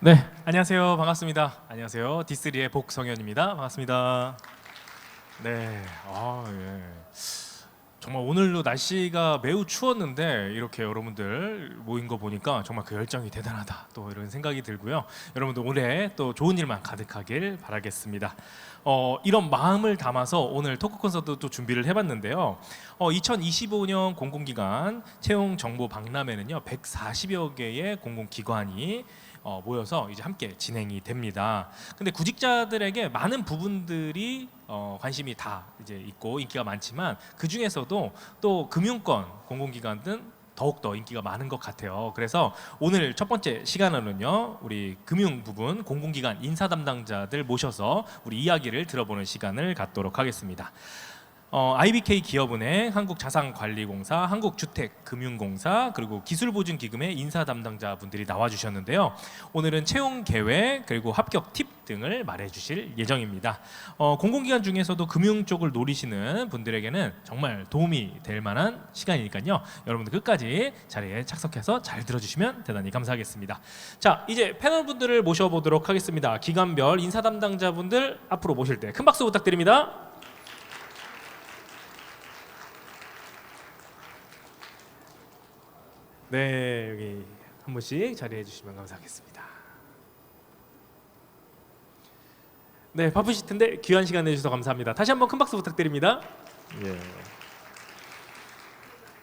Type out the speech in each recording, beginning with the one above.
네, 안녕하세요. 반갑습니다. 안녕하세요. D3의 복성현입니다. 반갑습니다. 네, 예. 정말 오늘도 날씨가 매우 추웠는데 이렇게 여러분들 모인 거 보니까 정말 그 열정이 대단하다. 또 이런 생각이 들고요. 여러분들 올해 또 좋은 일만 가득하길 바라겠습니다. 이런 마음을 담아서 오늘 토크 콘서트도 준비를 해봤는데요. 2025년 공공기관 채용 정보 박람회는요, 140여 개의 공공기관이 모여서 이제 함께 진행이 됩니다. 근데 구직자들에게 많은 부분들이 관심이 다 이제 있고 인기가 많지만 그 중에서도 또 금융권 공공기관은 더욱더 인기가 많은 것 같아요. 그래서 오늘 첫 번째 시간으로는요, 우리 금융 부분 공공기관 인사 담당자들 모셔서 우리 이야기를 들어보는 시간을 갖도록 하겠습니다. IBK 기업은행, 한국자산관리공사, 한국주택금융공사, 그리고 기술보증기금의 인사 담당자분들이 나와주셨는데요. 오늘은 채용 계획 그리고 합격 팁 등을 말해주실 예정입니다. 공공기관 중에서도 금융 쪽을 노리시는 분들에게는 정말 도움이 될 만한 시간이니까요. 여러분들 끝까지 자리에 착석해서 잘 들어주시면 대단히 감사하겠습니다. 자, 이제 패널분들을 모셔보도록 하겠습니다. 기관별 인사 담당자분들 앞으로 모실 때 큰 박수 부탁드립니다. 네, 여기 한 분씩 자리해 주시면 감사하겠습니다. 네, 바쁘실 텐데 귀한 시간 내주셔서 감사합니다. 다시 한번 큰 박수 부탁드립니다. 예.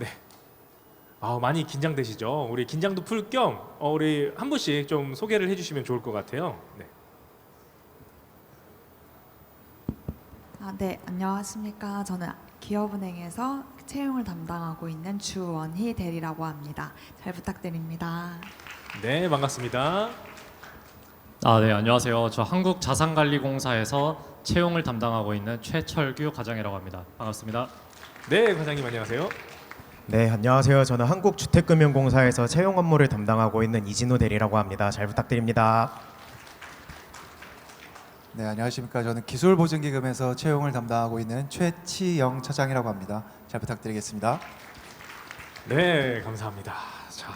네. 많이 긴장되시죠? 우리 긴장도 풀 겸 우리 한 분씩 좀 소개를 해주시면 좋을 것 같아요. 네. 네, 안녕하십니까. 저는 기업은행에서 채용을 담당하고 있는 주원희 대리라고 합니다. 잘 부탁드립니다. 네, 반갑습니다. 네, 안녕하세요. 저 한국자산관리공사에서 채용을 담당하고 있는 최철규 과장이라고 합니다. 반갑습니다. 네, 과장님 안녕하세요. 네, 안녕하세요. 저는 한국주택금융공사에서 채용 업무를 담당하고 있는 이진호 대리라고 합니다. 잘 부탁드립니다. 네, 안녕하십니까. 저는 기술보증기금에서 채용을 담당하고 있는 최치영 차장이라고 합니다. 잘 부탁드리겠습니다. 네, 감사합니다. 자,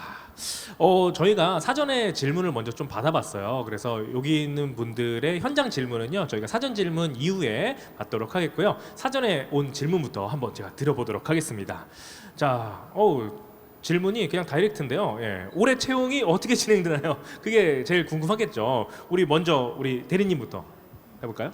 저희가 사전에 질문을 먼저 좀 받아봤어요. 그래서 여기 있는 분들의 현장 질문은요, 저희가 사전 질문 이후에 받도록 하겠고요. 사전에 온 질문부터 한번 제가 드려보도록 하겠습니다. 자, 질문이 그냥 다이렉트인데요. 예, 올해 채용이 어떻게 진행되나요? 그게 제일 궁금하겠죠. 우리 먼저 우리 대리님부터 해볼까요?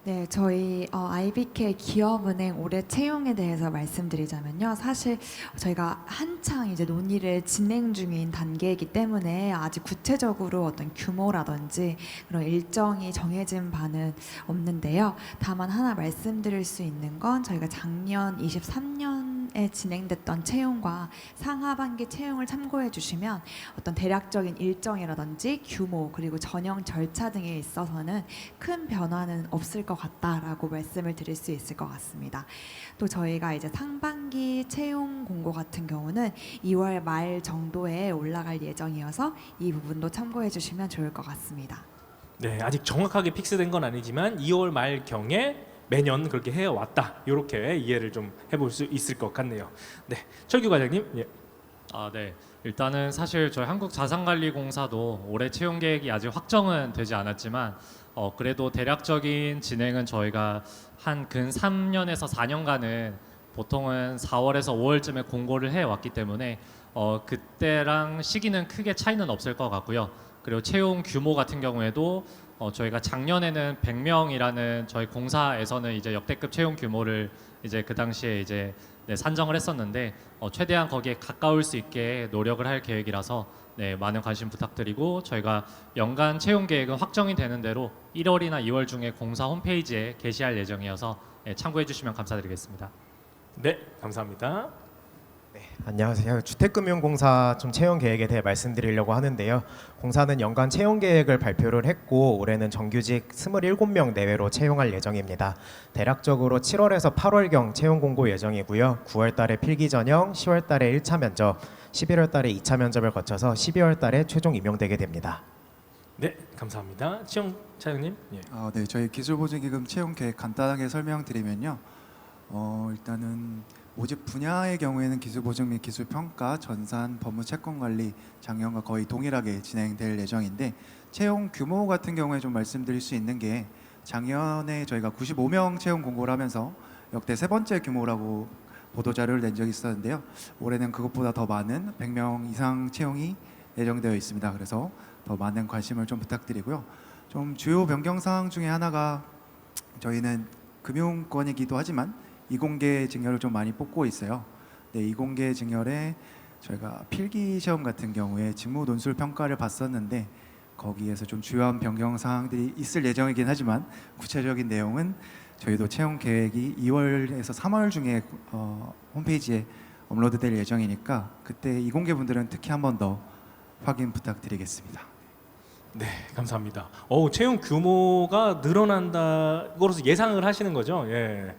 네, 저희 IBK 기업은행 올해 채용에 대해서 말씀드리자면요. 사실 저희가 한창 이제 논의를 진행 중인 단계이기 때문에 아직 구체적으로 어떤 규모라든지 그런 일정이 정해진 바는 없는데요. 다만 하나 말씀드릴 수 있는 건 저희가 작년 23년에 진행됐던 채용과 상하반기 채용을 참고해 주시면 어떤 대략적인 일정이라든지 규모 그리고 전형 절차 등에 있어서는 큰 변화는 없을 것 같다라고 말씀을 드릴 수 있을 것 같습니다. 또 저희가 이제 상반기 채용 공고 같은 경우는 2월 말 정도에 올라갈 예정이어서 이 부분도 참고해 주시면 좋을 것 같습니다. 네, 아직 정확하게 픽스된 건 아니지만 2월 말 경에 매년 그렇게 해왔다. 이렇게 이해를 좀 해볼 수 있을 것 같네요. 네, 철규 과장님. 예. 네. 일단은 사실 저희 한국자산관리공사도 올해 채용 계획이 아직 확정은 되지 않았지만 그래도 대략적인 진행은 저희가 한 근 3년에서 4년간은 보통은 4월에서 5월쯤에 공고를 해왔기 때문에 그때랑 시기는 크게 차이는 없을 것 같고요. 그리고 채용 규모 같은 경우에도 저희가 작년에는 100명이라는 저희 공사에서는 이제 역대급 채용 규모를 이제 그 당시에 이제 산정을 했었는데 최대한 거기에 가까울 수 있게 노력을 할 계획이라서 많은 관심 부탁드리고 저희가 연간 채용 계획은 확정이 되는 대로 1월이나 2월 중에 공사 홈페이지에 게시할 예정이어서 참고해 주시면 감사드리겠습니다. 네, 감사합니다. 안녕하세요. 주택금융공사 좀 채용 계획에 대해 말씀드리려고 하는데요. 공사는 연간 채용 계획을 발표를 했고 올해는 정규직 27명 내외로 채용할 예정입니다. 대략적으로 7월에서 8월경 채용 공고 예정이고요. 9월 달에 필기 전형, 10월 달에 1차 면접, 11월 달에 2차 면접을 거쳐서 12월 달에 최종 임용되게 됩니다. 네, 감사합니다. 치영 차장님. 예. 네, 저희 기술보증기금 채용 계획 간단하게 설명드리면요. 일단은 모집 분야의 경우에는 기술 보증 및 기술 평가, 전산, 법무 채권 관리 작년과 거의 동일하게 진행될 예정인데 채용 규모 같은 경우에 좀 말씀드릴 수 있는 게 작년에 저희가 95명 채용 공고를 하면서 역대 세 번째 규모라고 보도 자료를 낸 적이 있었는데요. 올해는 그것보다 더 많은 100명 이상 채용이 예정되어 있습니다. 그래서 더 많은 관심을 좀 부탁드리고요. 좀 주요 변경 사항 중에 하나가 저희는 금융권이기도 하지만 이공계 직렬을 좀 많이 뽑고 있어요. 네, 이공계 직렬에 저희가 필기 시험 같은 경우에 직무 논술 평가를 봤었는데 거기에서 좀 주요한 변경 사항들이 있을 예정이긴 하지만 구체적인 내용은 저희도 채용 계획이 2월에서 3월 중에 홈페이지에 업로드될 예정이니까 그때 이공계 분들은 특히 한 번 더 확인 부탁드리겠습니다. 네, 감사합니다. 채용 규모가 늘어난다고로서 예상을 하시는 거죠? 예.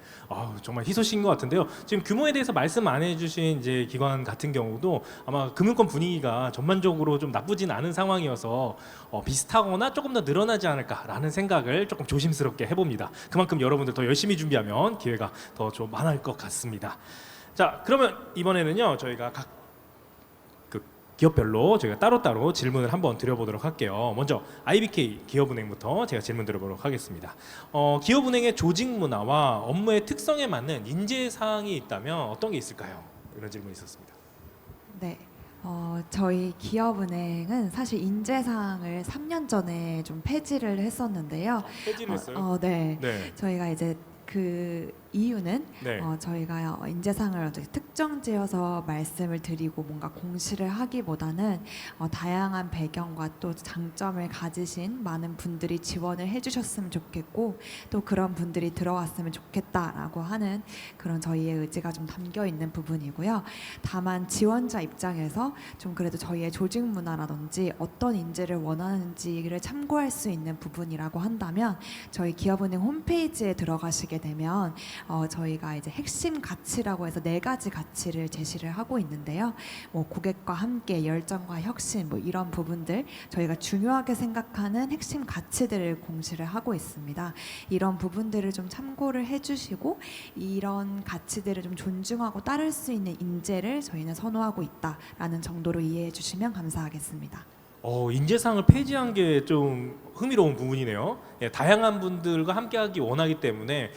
정말 희소식인 것 같은데요. 지금 규모에 대해서 말씀 안 해주신 이제 기관 같은 경우도 아마 금융권 분위기가 전반적으로 좀 나쁘진 않은 상황이어서 비슷하거나 조금 더 늘어나지 않을까라는 생각을 조금 조심스럽게 해봅니다. 그만큼 여러분들 더 열심히 준비하면 기회가 더 좀 많을 것 같습니다. 자, 그러면 이번에는요 저희가 각 기업별로 저희가 따로따로 질문을 한번 드려보도록 할게요. 먼저 IBK 기업은행부터 제가 질문 드려보도록 하겠습니다. 기업은행의 조직 문화와 업무의 특성에 맞는 인재 사항이 있다면 어떤 게 있을까요? 이런 질문이 있었습니다. 네. 저희 기업은행은 사실 인재사항을 3년 전에 좀 폐지를 했었는데요. 폐지를 했어요? 네. 네. 저희가 이제 그 이유는 네. 저희가 인재상을 어떻게 특정지어서 말씀을 드리고 뭔가 공시를 하기보다는 다양한 배경과 또 장점을 가지신 많은 분들이 지원을 해주셨으면 좋겠고 또 그런 분들이 들어왔으면 좋겠다라고 하는 그런 저희의 의지가 좀 담겨 있는 부분이고요. 다만 지원자 입장에서 좀 그래도 저희의 조직 문화라든지 어떤 인재를 원하는지를 참고할 수 있는 부분이라고 한다면 저희 기업은행 홈페이지에 들어가시게 되면 저희가 이제 핵심 가치라고 해서 4가지 가치를 제시를 하고 있는데요. 뭐 고객과 함께 열정과 혁신 뭐 이런 부분들 저희가 중요하게 생각하는 핵심 가치들을 공시를 하고 있습니다. 이런 부분들을 좀 참고를 해주시고 이런 가치들을 좀 존중하고 따를 수 있는 인재를 저희는 선호하고 있다라는 정도로 이해해 주시면 감사하겠습니다. 인재상을 폐지한 게 좀 흥미로운 부분이네요. 예, 다양한 분들과 함께하기 원하기 때문에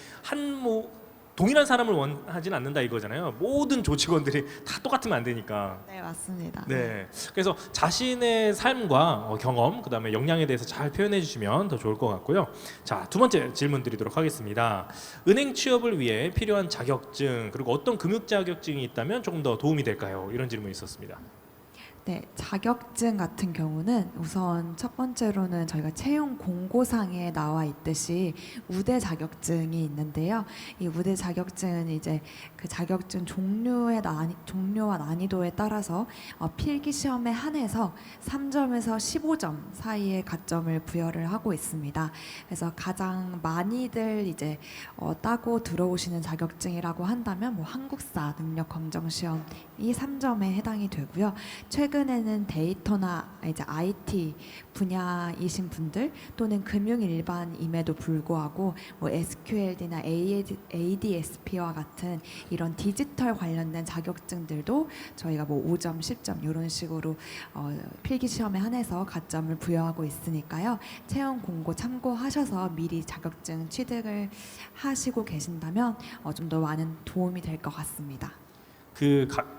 동일한 사람을 원하진 않는다 이거잖아요. 모든 조직원들이 다 똑같으면 안 되니까. 네, 맞습니다. 네. 그래서 자신의 삶과 경험, 그다음에 역량에 대해서 잘 표현해 주시면 더 좋을 것 같고요. 자, 두 번째 질문 드리도록 하겠습니다. 은행 취업을 위해 필요한 자격증 그리고 어떤 금융 자격증이 있다면 조금 더 도움이 될까요? 이런 질문이 있었습니다. 네, 자격증 같은 경우는 우선 첫 번째로는 저희가 채용 공고상에 나와 있듯이 우대 자격증이 있는데요. 이 우대 자격증은 이제 그 자격증 종류와 난이도에 따라서 필기 시험에 한해서 3점에서 15점 사이의 가점을 부여를 하고 있습니다. 그래서 가장 많이들 이제 따고 들어오시는 자격증이라고 한다면 뭐 한국사 능력 검정 시험이 3점에 해당이 되고요. 최근에는 데이터나 이제 IT 분야이신 분들 또는 금융 일반임에도 불구하고 뭐 SQLD나 ADSP와 같은 이런 디지털 관련된 자격증들도 저희가 뭐 5점, 10점 이런 식으로 필기 시험에 한해서 가점을 부여하고 있으니까요. 채용 공고 참고하셔서 미리 자격증 취득을 하시고 계신다면 좀 더 많은 도움이 될 것 같습니다.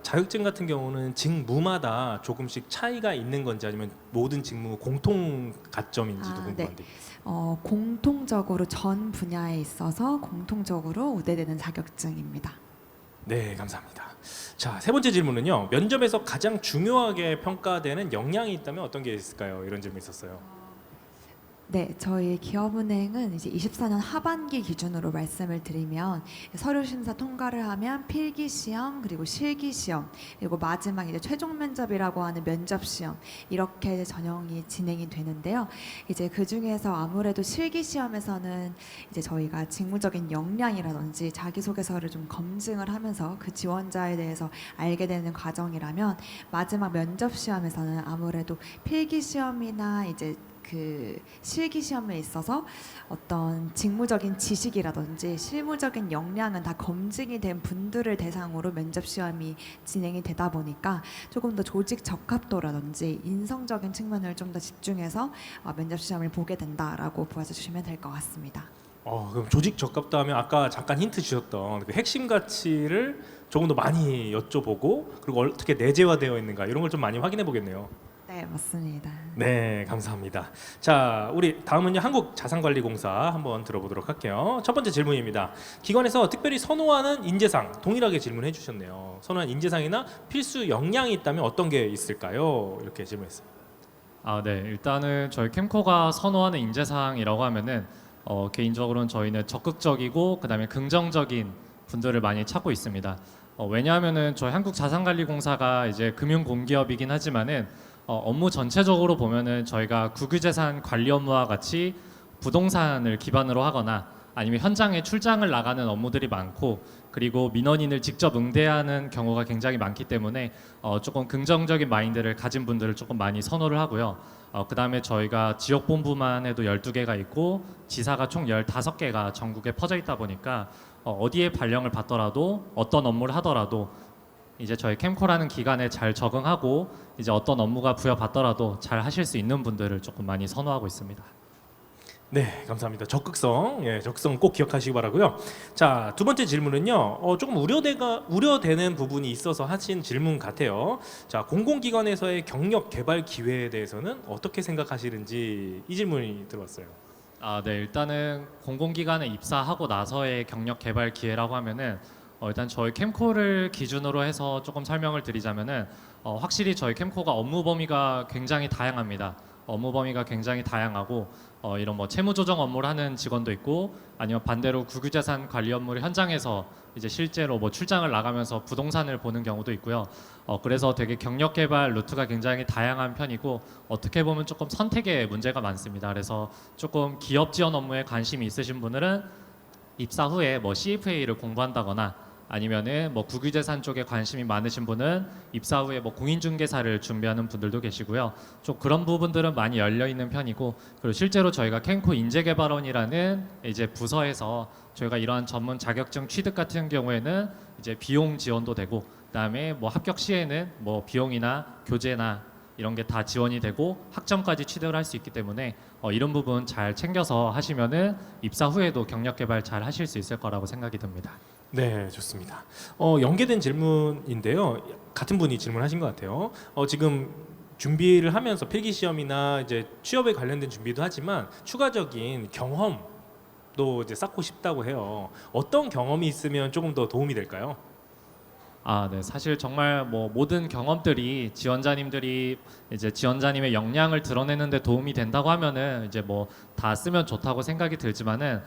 자격증 같은 경우는 직무마다 조금씩 차이가 있는 건지 아니면 모든 직무 공통 가점인지도 궁금한데. 공통적으로 전 분야에 있어서 공통적으로 우대되는 자격증입니다. 네, 감사합니다. 자, 세 번째 질문은요. 면접에서 가장 중요하게 평가되는 역량이 있다면 어떤 게 있을까요? 이런 질문이 있었어요. 네, 저희 기업은행은 이제 24년 하반기 기준으로 말씀을 드리면 서류 심사 통과를 하면 필기 시험 그리고 실기 시험 그리고 마지막 이제 최종 면접이라고 하는 면접 시험 이렇게 전형이 진행이 되는데요. 이제 그 중에서 아무래도 실기 시험에서는 이제 저희가 직무적인 역량이라든지 자기소개서를 좀 검증을 하면서 그 지원자에 대해서 알게 되는 과정이라면 마지막 면접 시험에서는 아무래도 필기 시험이나 이제 그 실기 시험에 있어서 어떤 직무적인 지식이라든지 실무적인 역량은 다 검증이 된 분들을 대상으로 면접 시험이 진행이 되다 보니까 조금 더 조직 적합도라든지 인성적인 측면을 좀 더 집중해서 면접 시험을 보게 된다라고 보아주시면 될 것 같습니다. 그럼 조직 적합도 하면 아까 잠깐 힌트 주셨던 그 핵심 가치를 조금 더 많이 여쭤보고 그리고 어떻게 내재화되어 있는가 이런 걸 좀 많이 확인해 보겠네요. 네, 맞습니다. 네, 감사합니다. 자, 우리 다음은요 한국자산관리공사 한번 들어보도록 할게요. 첫 번째 질문입니다. 기관에서 특별히 선호하는 인재상 동일하게 질문해 주셨네요. 선호하는 인재상이나 필수 역량이 있다면 어떤 게 있을까요? 이렇게 질문했어요. 네. 일단은 저희 캠코가 선호하는 인재상이라고 하면은 개인적으로는 저희는 적극적이고 그다음에 긍정적인 분들을 많이 찾고 있습니다. 왜냐하면은 저희 한국자산관리공사가 이제 금융공기업이긴 하지만은 업무 전체적으로 보면은 저희가 국유재산 관리 업무와 같이 부동산을 기반으로 하거나 아니면 현장에 출장을 나가는 업무들이 많고 그리고 민원인을 직접 응대하는 경우가 굉장히 많기 때문에 조금 긍정적인 마인드를 가진 분들을 조금 많이 선호를 하고요. 그다음에 저희가 지역본부만 해도 12개가 있고 지사가 총 15개가 전국에 퍼져 있다 보니까 어디에 발령을 받더라도 어떤 업무를 하더라도 이제 저희 캠코라는 기관에 잘 적응하고 이제 어떤 업무가 부여받더라도 잘 하실 수 있는 분들을 조금 많이 선호하고 있습니다. 네, 감사합니다. 적극성, 적극성 꼭 기억하시기 바라고요. 자, 두 번째 질문은요. 조금 우려되는 부분이 있어서 하신 질문 같아요. 자, 공공기관에서의 경력 개발 기회에 대해서는 어떻게 생각하시는지 이 질문이 들어왔어요. 네, 일단은 공공기관에 입사하고 나서의 경력 개발 기회라고 하면은 일단 저희 캠코를 기준으로 해서 조금 설명을 드리자면은 확실히 저희 캠코가 업무 범위가 굉장히 다양합니다. 업무 범위가 굉장히 다양하고 이런 뭐 채무 조정 업무를 하는 직원도 있고 아니면 반대로 국유재산 관리 업무를 현장에서 이제 실제로 뭐 출장을 나가면서 부동산을 보는 경우도 있고요. 그래서 되게 경력 개발 루트가 굉장히 다양한 편이고 어떻게 보면 조금 선택의 문제가 많습니다. 그래서 조금 기업 지원 업무에 관심이 있으신 분들은 입사 후에 뭐 CFA를 공부한다거나 아니면은 뭐 국유재산 쪽에 관심이 많으신 분은 입사 후에 뭐 공인중개사를 준비하는 분들도 계시고요. 좀 그런 부분들은 많이 열려 있는 편이고 그리고 실제로 저희가 캠코 인재개발원이라는 이제 부서에서 저희가 이러한 전문 자격증 취득 같은 경우에는 이제 비용 지원도 되고 그다음에 뭐 합격 시에는 뭐 비용이나 교재나 이런 게 다 지원이 되고 학점까지 취득을 할 수 있기 때문에 이런 부분 잘 챙겨서 하시면은 입사 후에도 경력 개발 잘 하실 수 있을 거라고 생각이 듭니다. 네, 좋습니다. 연계된 질문인데요. 같은 분이 질문하신 것 같아요. 지금 준비를 하면서 필기 시험이나 이제 취업에 관련된 준비도 하지만 추가적인 경험도 이제 쌓고 싶다고 해요. 어떤 경험이 있으면 조금 더 도움이 될까요? 네. 사실 정말 뭐 모든 경험들이 지원자님들이 이제 지원자님의 역량을 드러내는 데 도움이 된다고 하면은 이제 뭐 다 쓰면 좋다고 생각이 들지만은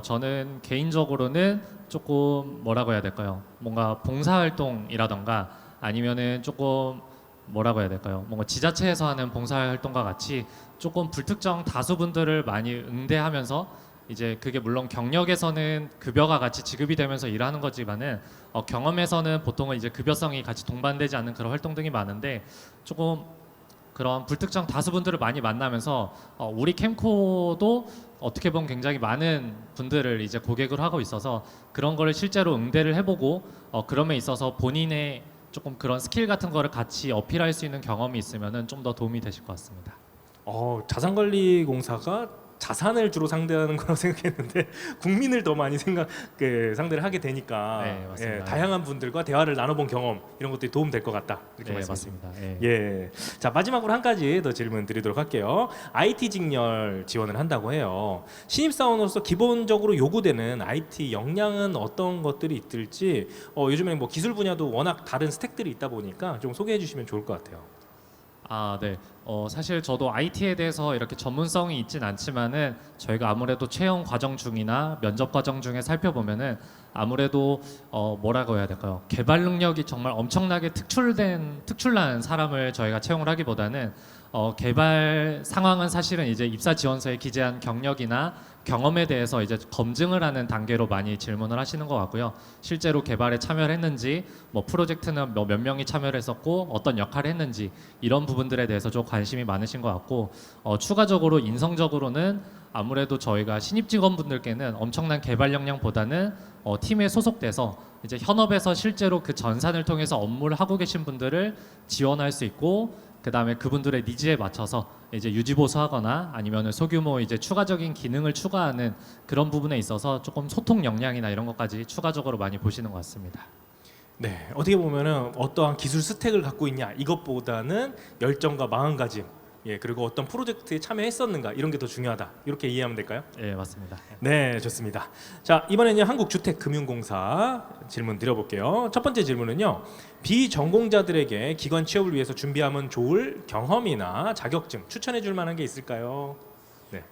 저는 개인적으로는 조금 뭐라고 해야 될까요? 뭔가 봉사활동이라던가 아니면은 조금 뭐라고 해야 될까요? 뭔가 지자체에서 하는 봉사활동과 같이 조금 불특정 다수분들을 많이 응대하면서 이제 그게 물론 경력에서는 급여가 같이 지급이 되면서 일하는 거지만은 경험에서는 보통은 이제 급여성이 같이 동반되지 않는 그런 활동 등이 많은데 조금 그런 불특정 다수분들을 많이 만나면서 우리 캠코도 어떻게 보면 굉장히 많은 분들을 이제 고객을 하고 있어서 그런 거를 실제로 응대를 해보고 그럼에 있어서 본인의 조금 그런 스킬 같은 거를 같이 어필할 수 있는 경험이 있으면은 좀 더 도움이 되실 것 같습니다. 자산관리공사가 자산을 주로 상대하는 거라고 생각했는데 국민을 더 많이 상대를 하게 되니까 네, 맞습니다. 다양한 분들과 대화를 나눠본 경험 이런 것들이 도움 될 것 같다 이렇게 네, 말씀하셨습니다. 맞습니다. 자, 마지막으로 한 가지 더 질문 드리도록 할게요. IT 직렬 지원을 한다고 해요. 신입사원으로서 기본적으로 요구되는 IT 역량은 어떤 것들이 있을지 요즘에는 뭐 기술 분야도 워낙 다른 스택들이 있다 보니까 좀 소개해 주시면 좋을 것 같아요. 네. 사실 저도 IT에 대해서 이렇게 전문성이 있진 않지만은 저희가 아무래도 채용 과정 중이나 면접 과정 중에 살펴보면은 아무래도 뭐라고 해야 될까요? 개발 능력이 정말 엄청나게 특출난 사람을 저희가 채용을 하기보다는 개발 상황은 사실은 이제 입사 지원서에 기재한 경력이나 경험에 대해서 이제 검증을 하는 단계로 많이 질문을 하시는 것 같고요. 실제로 개발에 참여를 했는지, 뭐 프로젝트는 몇 명이 참여를 했었고 어떤 역할을 했는지 이런 부분들에 대해서 좀 관심이 많으신 것 같고 추가적으로 인성적으로는 아무래도 저희가 신입 직원분들께는 엄청난 개발 역량보다는 팀에 소속돼서 이제 현업에서 실제로 그 전산을 통해서 업무를 하고 계신 분들을 지원할 수 있고 그다음에 그분들의 니즈에 맞춰서 이제 유지보수하거나 아니면은 소규모 이제 추가적인 기능을 추가하는 그런 부분에 있어서 조금 소통 역량이나 이런 것까지 추가적으로 많이 보시는 것 같습니다. 네, 어떻게 보면은 어떠한 기술 스택을 갖고 있냐 이것보다는 열정과 마음가짐, 예, 그리고 어떤 프로젝트에 참여했었는가 이런 게 더 중요하다. 이렇게 이해하면 될까요? 예, 맞습니다. 네, 좋습니다. 자, 이번에는 한국주택금융공사 질문 드려볼게요. 첫 번째 질문은요. 비전공자들에게 기관 취업을 위해서 준비하면 좋을 경험이나 자격증 추천해 줄 만한 게 있을까요? 네.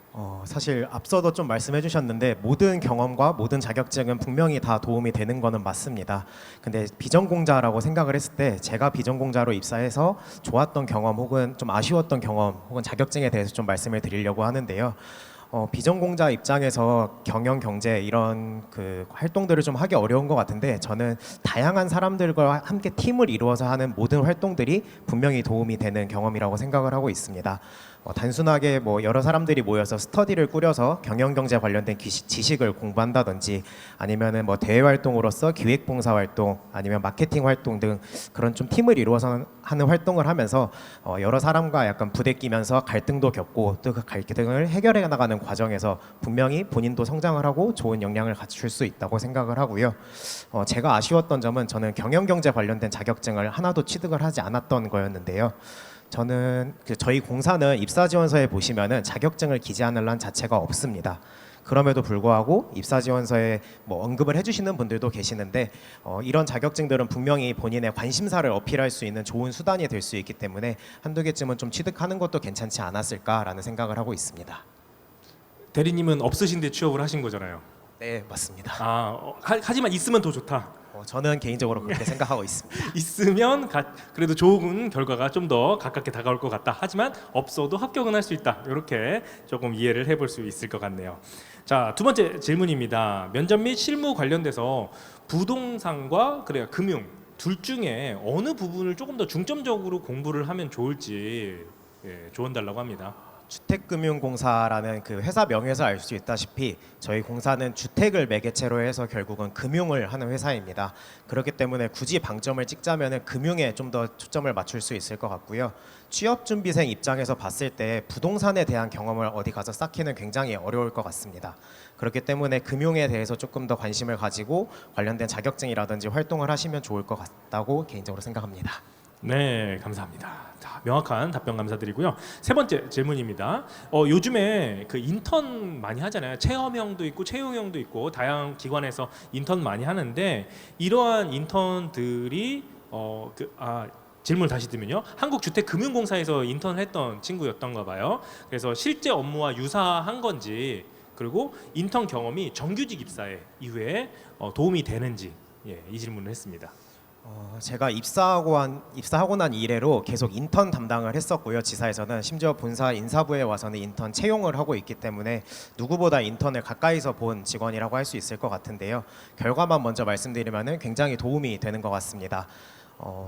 사실 앞서도 좀 말씀해 주셨는데 모든 경험과 모든 자격증은 분명히 다 도움이 되는 거는 맞습니다. 근데 비전공자라고 생각을 했을 때 제가 비전공자로 입사해서 좋았던 경험 혹은 좀 아쉬웠던 경험 혹은 자격증에 대해서 좀 말씀을 드리려고 하는데요. 비전공자 입장에서 경영, 경제 이런 그 활동들을 좀 하기 어려운 것 같은데 저는 다양한 사람들과 함께 팀을 이루어서 하는 모든 활동들이 분명히 도움이 되는 경험이라고 생각을 하고 있습니다. 단순하게 뭐 여러 사람들이 모여서 스터디를 꾸려서 경영 경제 관련된 지식을 공부한다든지 아니면은 뭐 대외 활동으로서 기획 봉사 활동 아니면 마케팅 활동 등 그런 좀 팀을 이루어서 하는 활동을 하면서 여러 사람과 약간 부대끼면서 갈등도 겪고 또 그 갈등을 해결해 나가는 과정에서 분명히 본인도 성장을 하고 좋은 역량을 갖출 수 있다고 생각을 하고요. 제가 아쉬웠던 점은 저는 경영 경제 관련된 자격증을 하나도 취득을 하지 않았던 거였는데요. 저는 저희 공사는 입사 지원서에 보시면은 자격증을 기재하는 란 자체가 없습니다. 그럼에도 불구하고 입사 지원서에 뭐 언급을 해주시는 분들도 계시는데 이런 자격증들은 분명히 본인의 관심사를 어필할 수 있는 좋은 수단이 될 수 있기 때문에 한두 개쯤은 좀 취득하는 것도 괜찮지 않았을까라는 생각을 하고 있습니다. 대리님은 없으신데 취업을 하신 거잖아요. 네, 맞습니다. 하지만 있으면 더 좋다. 저는 개인적으로 그렇게 생각하고 있습니다. 있으면 그래도 좋은 결과가 좀 더 가깝게 다가올 것 같다. 하지만 없어도 합격은 할 수 있다. 이렇게 조금 이해를 해볼 수 있을 것 같네요. 자, 두 번째 질문입니다. 면접 및 실무 관련돼서 부동산과 그래야 금융 둘 중에 어느 부분을 조금 더 중점적으로 공부를 하면 좋을지 조언 달라고 합니다. 주택금융공사라는 그 회사 명에서 알 수 있다시피 저희 공사는 주택을 매개체로 해서 결국은 금융을 하는 회사입니다. 그렇기 때문에 굳이 방점을 찍자면은 금융에 좀 더 초점을 맞출 수 있을 것 같고요. 취업준비생 입장에서 봤을 때 부동산에 대한 경험을 어디 가서 쌓기는 굉장히 어려울 것 같습니다. 그렇기 때문에 금융에 대해서 조금 더 관심을 가지고 관련된 자격증이라든지 활동을 하시면 좋을 것 같다고 개인적으로 생각합니다. 네, 감사합니다. 자, 명확한 답변 감사드리고요. 세 번째 질문입니다. 요즘에 그 인턴 많이 하잖아요. 체험형도 있고 채용형도 있고 다양한 기관에서 인턴 많이 하는데 이러한 인턴들이 질문을 다시 드면요. 한국주택금융공사에서 인턴을 했던 친구였던가 봐요. 그래서 실제 업무와 유사한 건지 그리고 인턴 경험이 정규직 입사에 이후에 도움이 되는지 이 질문을 했습니다. 제가 입사하고 난 이래로 계속 인턴 담당을 했었고요. 지사에서는 심지어 본사 인사부에 와서는 인턴 채용을 하고 있기 때문에 누구보다 인턴을 가까이서 본 직원이라고 할 수 있을 것 같은데요. 결과만 먼저 말씀드리면은 굉장히 도움이 되는 것 같습니다.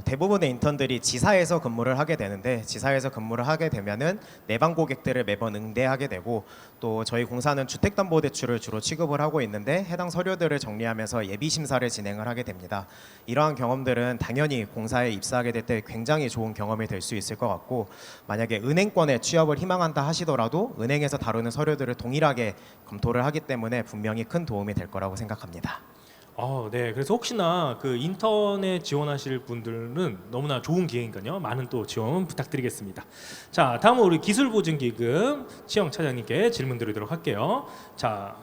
대부분의 인턴들이 지사에서 근무를 하게 되는데 지사에서 근무를 하게 되면은 내방 고객들을 매번 응대하게 되고 또 저희 공사는 주택담보대출을 주로 취급을 하고 있는데 해당 서류들을 정리하면서 예비 심사를 진행을 하게 됩니다. 이러한 경험들은 당연히 공사에 입사하게 될 때 굉장히 좋은 경험이 될 수 있을 것 같고 만약에 은행권에 취업을 희망한다 하시더라도 은행에서 다루는 서류들을 동일하게 검토를 하기 때문에 분명히 큰 도움이 될 거라고 생각합니다. 네. 그래서 혹시나 그 인턴에 지원하실 분들은 너무나 좋은 기회니까요. 많은 또 지원 부탁드리겠습니다. 자, 다음은 우리 기술보증기금 치영 차장님께 질문 드리도록 할게요. 자,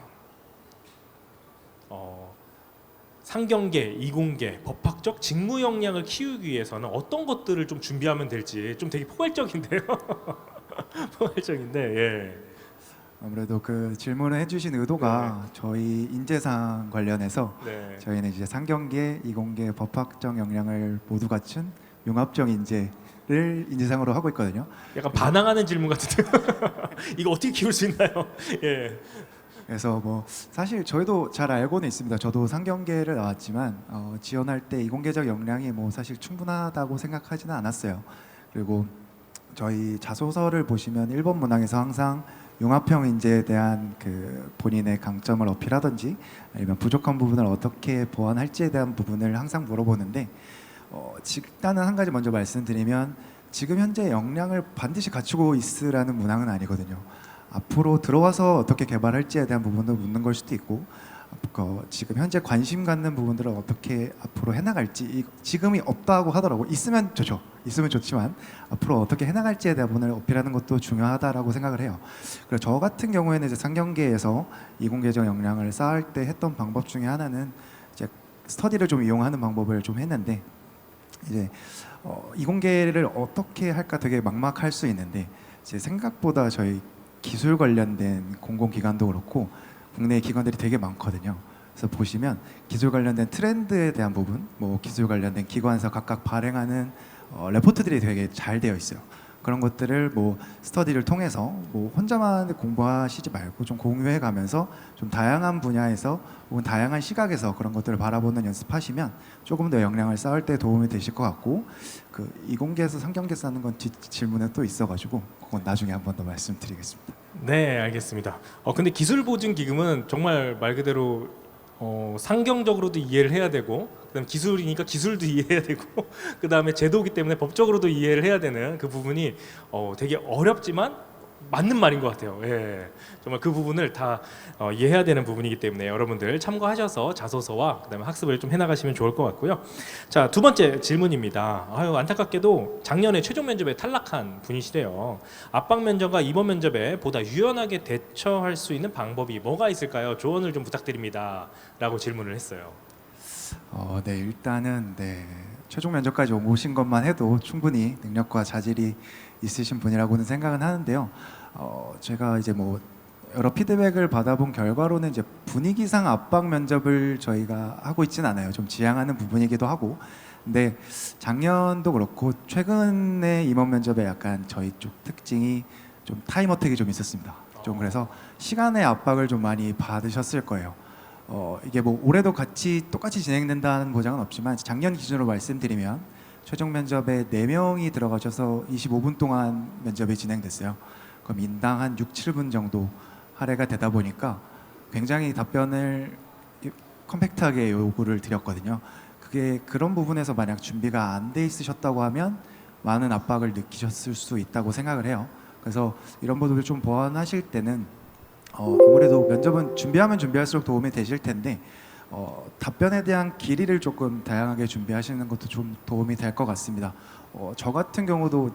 상경계, 이공계, 법학적 직무 역량을 키우기 위해서는 어떤 것들을 좀 준비하면 될지 좀 되게 포괄적인데요. 포괄적인데, 예. 아무래도 그 질문을 해주신 의도가 저희 인재상 관련해서 네. 저희는 이제 상경계, 이공계, 법학적 역량을 모두 갖춘 융합적 인재를 인재상으로 하고 있거든요. 약간 반항하는 질문 같은데요. 이거 어떻게 키울 수 있나요? 예. 그래서 뭐 사실 저희도 잘 알고는 있습니다. 저도 상경계를 나왔지만 지원할 때 이공계적 역량이 뭐 사실 충분하다고 생각하지는 않았어요. 그리고 저희 자소서를 보시면 일본 문항에서 항상 융합형 인재에 대한 그 본인의 강점을 어필하든지 아니면 부족한 부분을 어떻게 보완할지에 대한 부분을 항상 물어보는데 일단은 한 가지 먼저 말씀드리면 지금 현재 역량을 반드시 갖추고 있으라는 문항은 아니거든요. 앞으로 들어와서 어떻게 개발할지에 대한 부분도 묻는 걸 수도 있고 지금 현재 관심 갖는 부분들을 어떻게 앞으로 해나갈지 지금이 없다고 하더라고. 있으면 좋죠. 있으면 좋지만 앞으로 어떻게 해나갈지에 대한 부분을 어필하는 것도 중요하다라고 생각을 해요. 그래서 저 같은 경우에는 이제 상경계에서 이공계정 역량을 쌓을 때 했던 방법 중에 하나는 이제 스터디를 좀 이용하는 방법을 좀 했는데 이제 이공계를 어떻게 할까 되게 막막할 수 있는데 이제 생각보다 저희 기술 관련된 공공기관도 그렇고 국내 기관들이 되게 많거든요. 그래서 보시면 기술 관련된 트렌드에 대한 부분, 뭐 기술 관련된 기관에서 각각 발행하는 레포트들이 되게 잘 되어 있어요. 그런 것들을 뭐 스터디를 통해서 뭐 혼자만 공부하시지 말고 좀 공유해 가면서 좀 다양한 분야에서 혹은 다양한 시각에서 그런 것들을 바라보는 연습하시면 조금 더 역량을 쌓을 때 도움이 되실 것 같고 그 이공계에서 상경계 쌓는 건 질문에 또 있어가지고 그건 나중에 한 번 더 말씀드리겠습니다. 네, 알겠습니다. 근데 기술보증기금은 정말 말 그대로 상경적으로도 이해를 해야 되고, 그다음 기술이니까 기술도 이해해야 되고, 그다음에 제도이기 때문에 법적으로도 이해를 해야 되는 그 부분이 되게 어렵지만 맞는 말인 것 같아요. 예, 정말 그 부분을 다 이해해야 되는 부분이기 때문에 여러분들 참고하셔서 자소서와 그다음에 학습을 좀 해나가시면 좋을 것 같고요. 자, 두 번째 질문입니다. 안타깝게도 작년에 최종 면접에 탈락한 분이시래요. 압박 면접과 이번 면접에 보다 유연하게 대처할 수 있는 방법이 뭐가 있을까요? 조언을 좀 부탁드립니다.라고 질문을 했어요. 네, 일단은 최종 면접까지 오신 것만 해도 충분히 능력과 자질이 있으신 분이라고는 생각은 하는데요. 제가 이제 뭐 여러 피드백을 받아본 결과로는 이제 분위기상 압박 면접을 저희가 하고 있지는 않아요. 좀 지향하는 부분이기도 하고. 근데 작년도 그렇고 최근에 임원 면접에 약간 저희 쪽 특징이 좀 타임 어택이 좀 있었습니다. 좀 그래서 시간의 압박을 좀 많이 받으셨을 거예요. 이게 뭐 올해도 똑같이 진행된다는 보장은 없지만 작년 기준으로 말씀드리면 최종 면접에 4명이 들어가셔서 25분 동안 면접이 진행됐어요. 그럼 인당 한 6, 7분 정도 할애가 되다 보니까 굉장히 답변을 컴팩트하게 요구를 드렸거든요. 그게 그런 부분에서 만약 준비가 안 돼 있으셨다고 하면 많은 압박을 느끼셨을 수 있다고 생각을 해요. 그래서 이런 부분을 좀 보완하실 때는 아무래도 면접은 준비하면 준비할수록 도움이 되실 텐데 답변에 대한 길이를 조금 다양하게 준비하시는 것도 좀 도움이 될 것 같습니다. 저 같은 경우도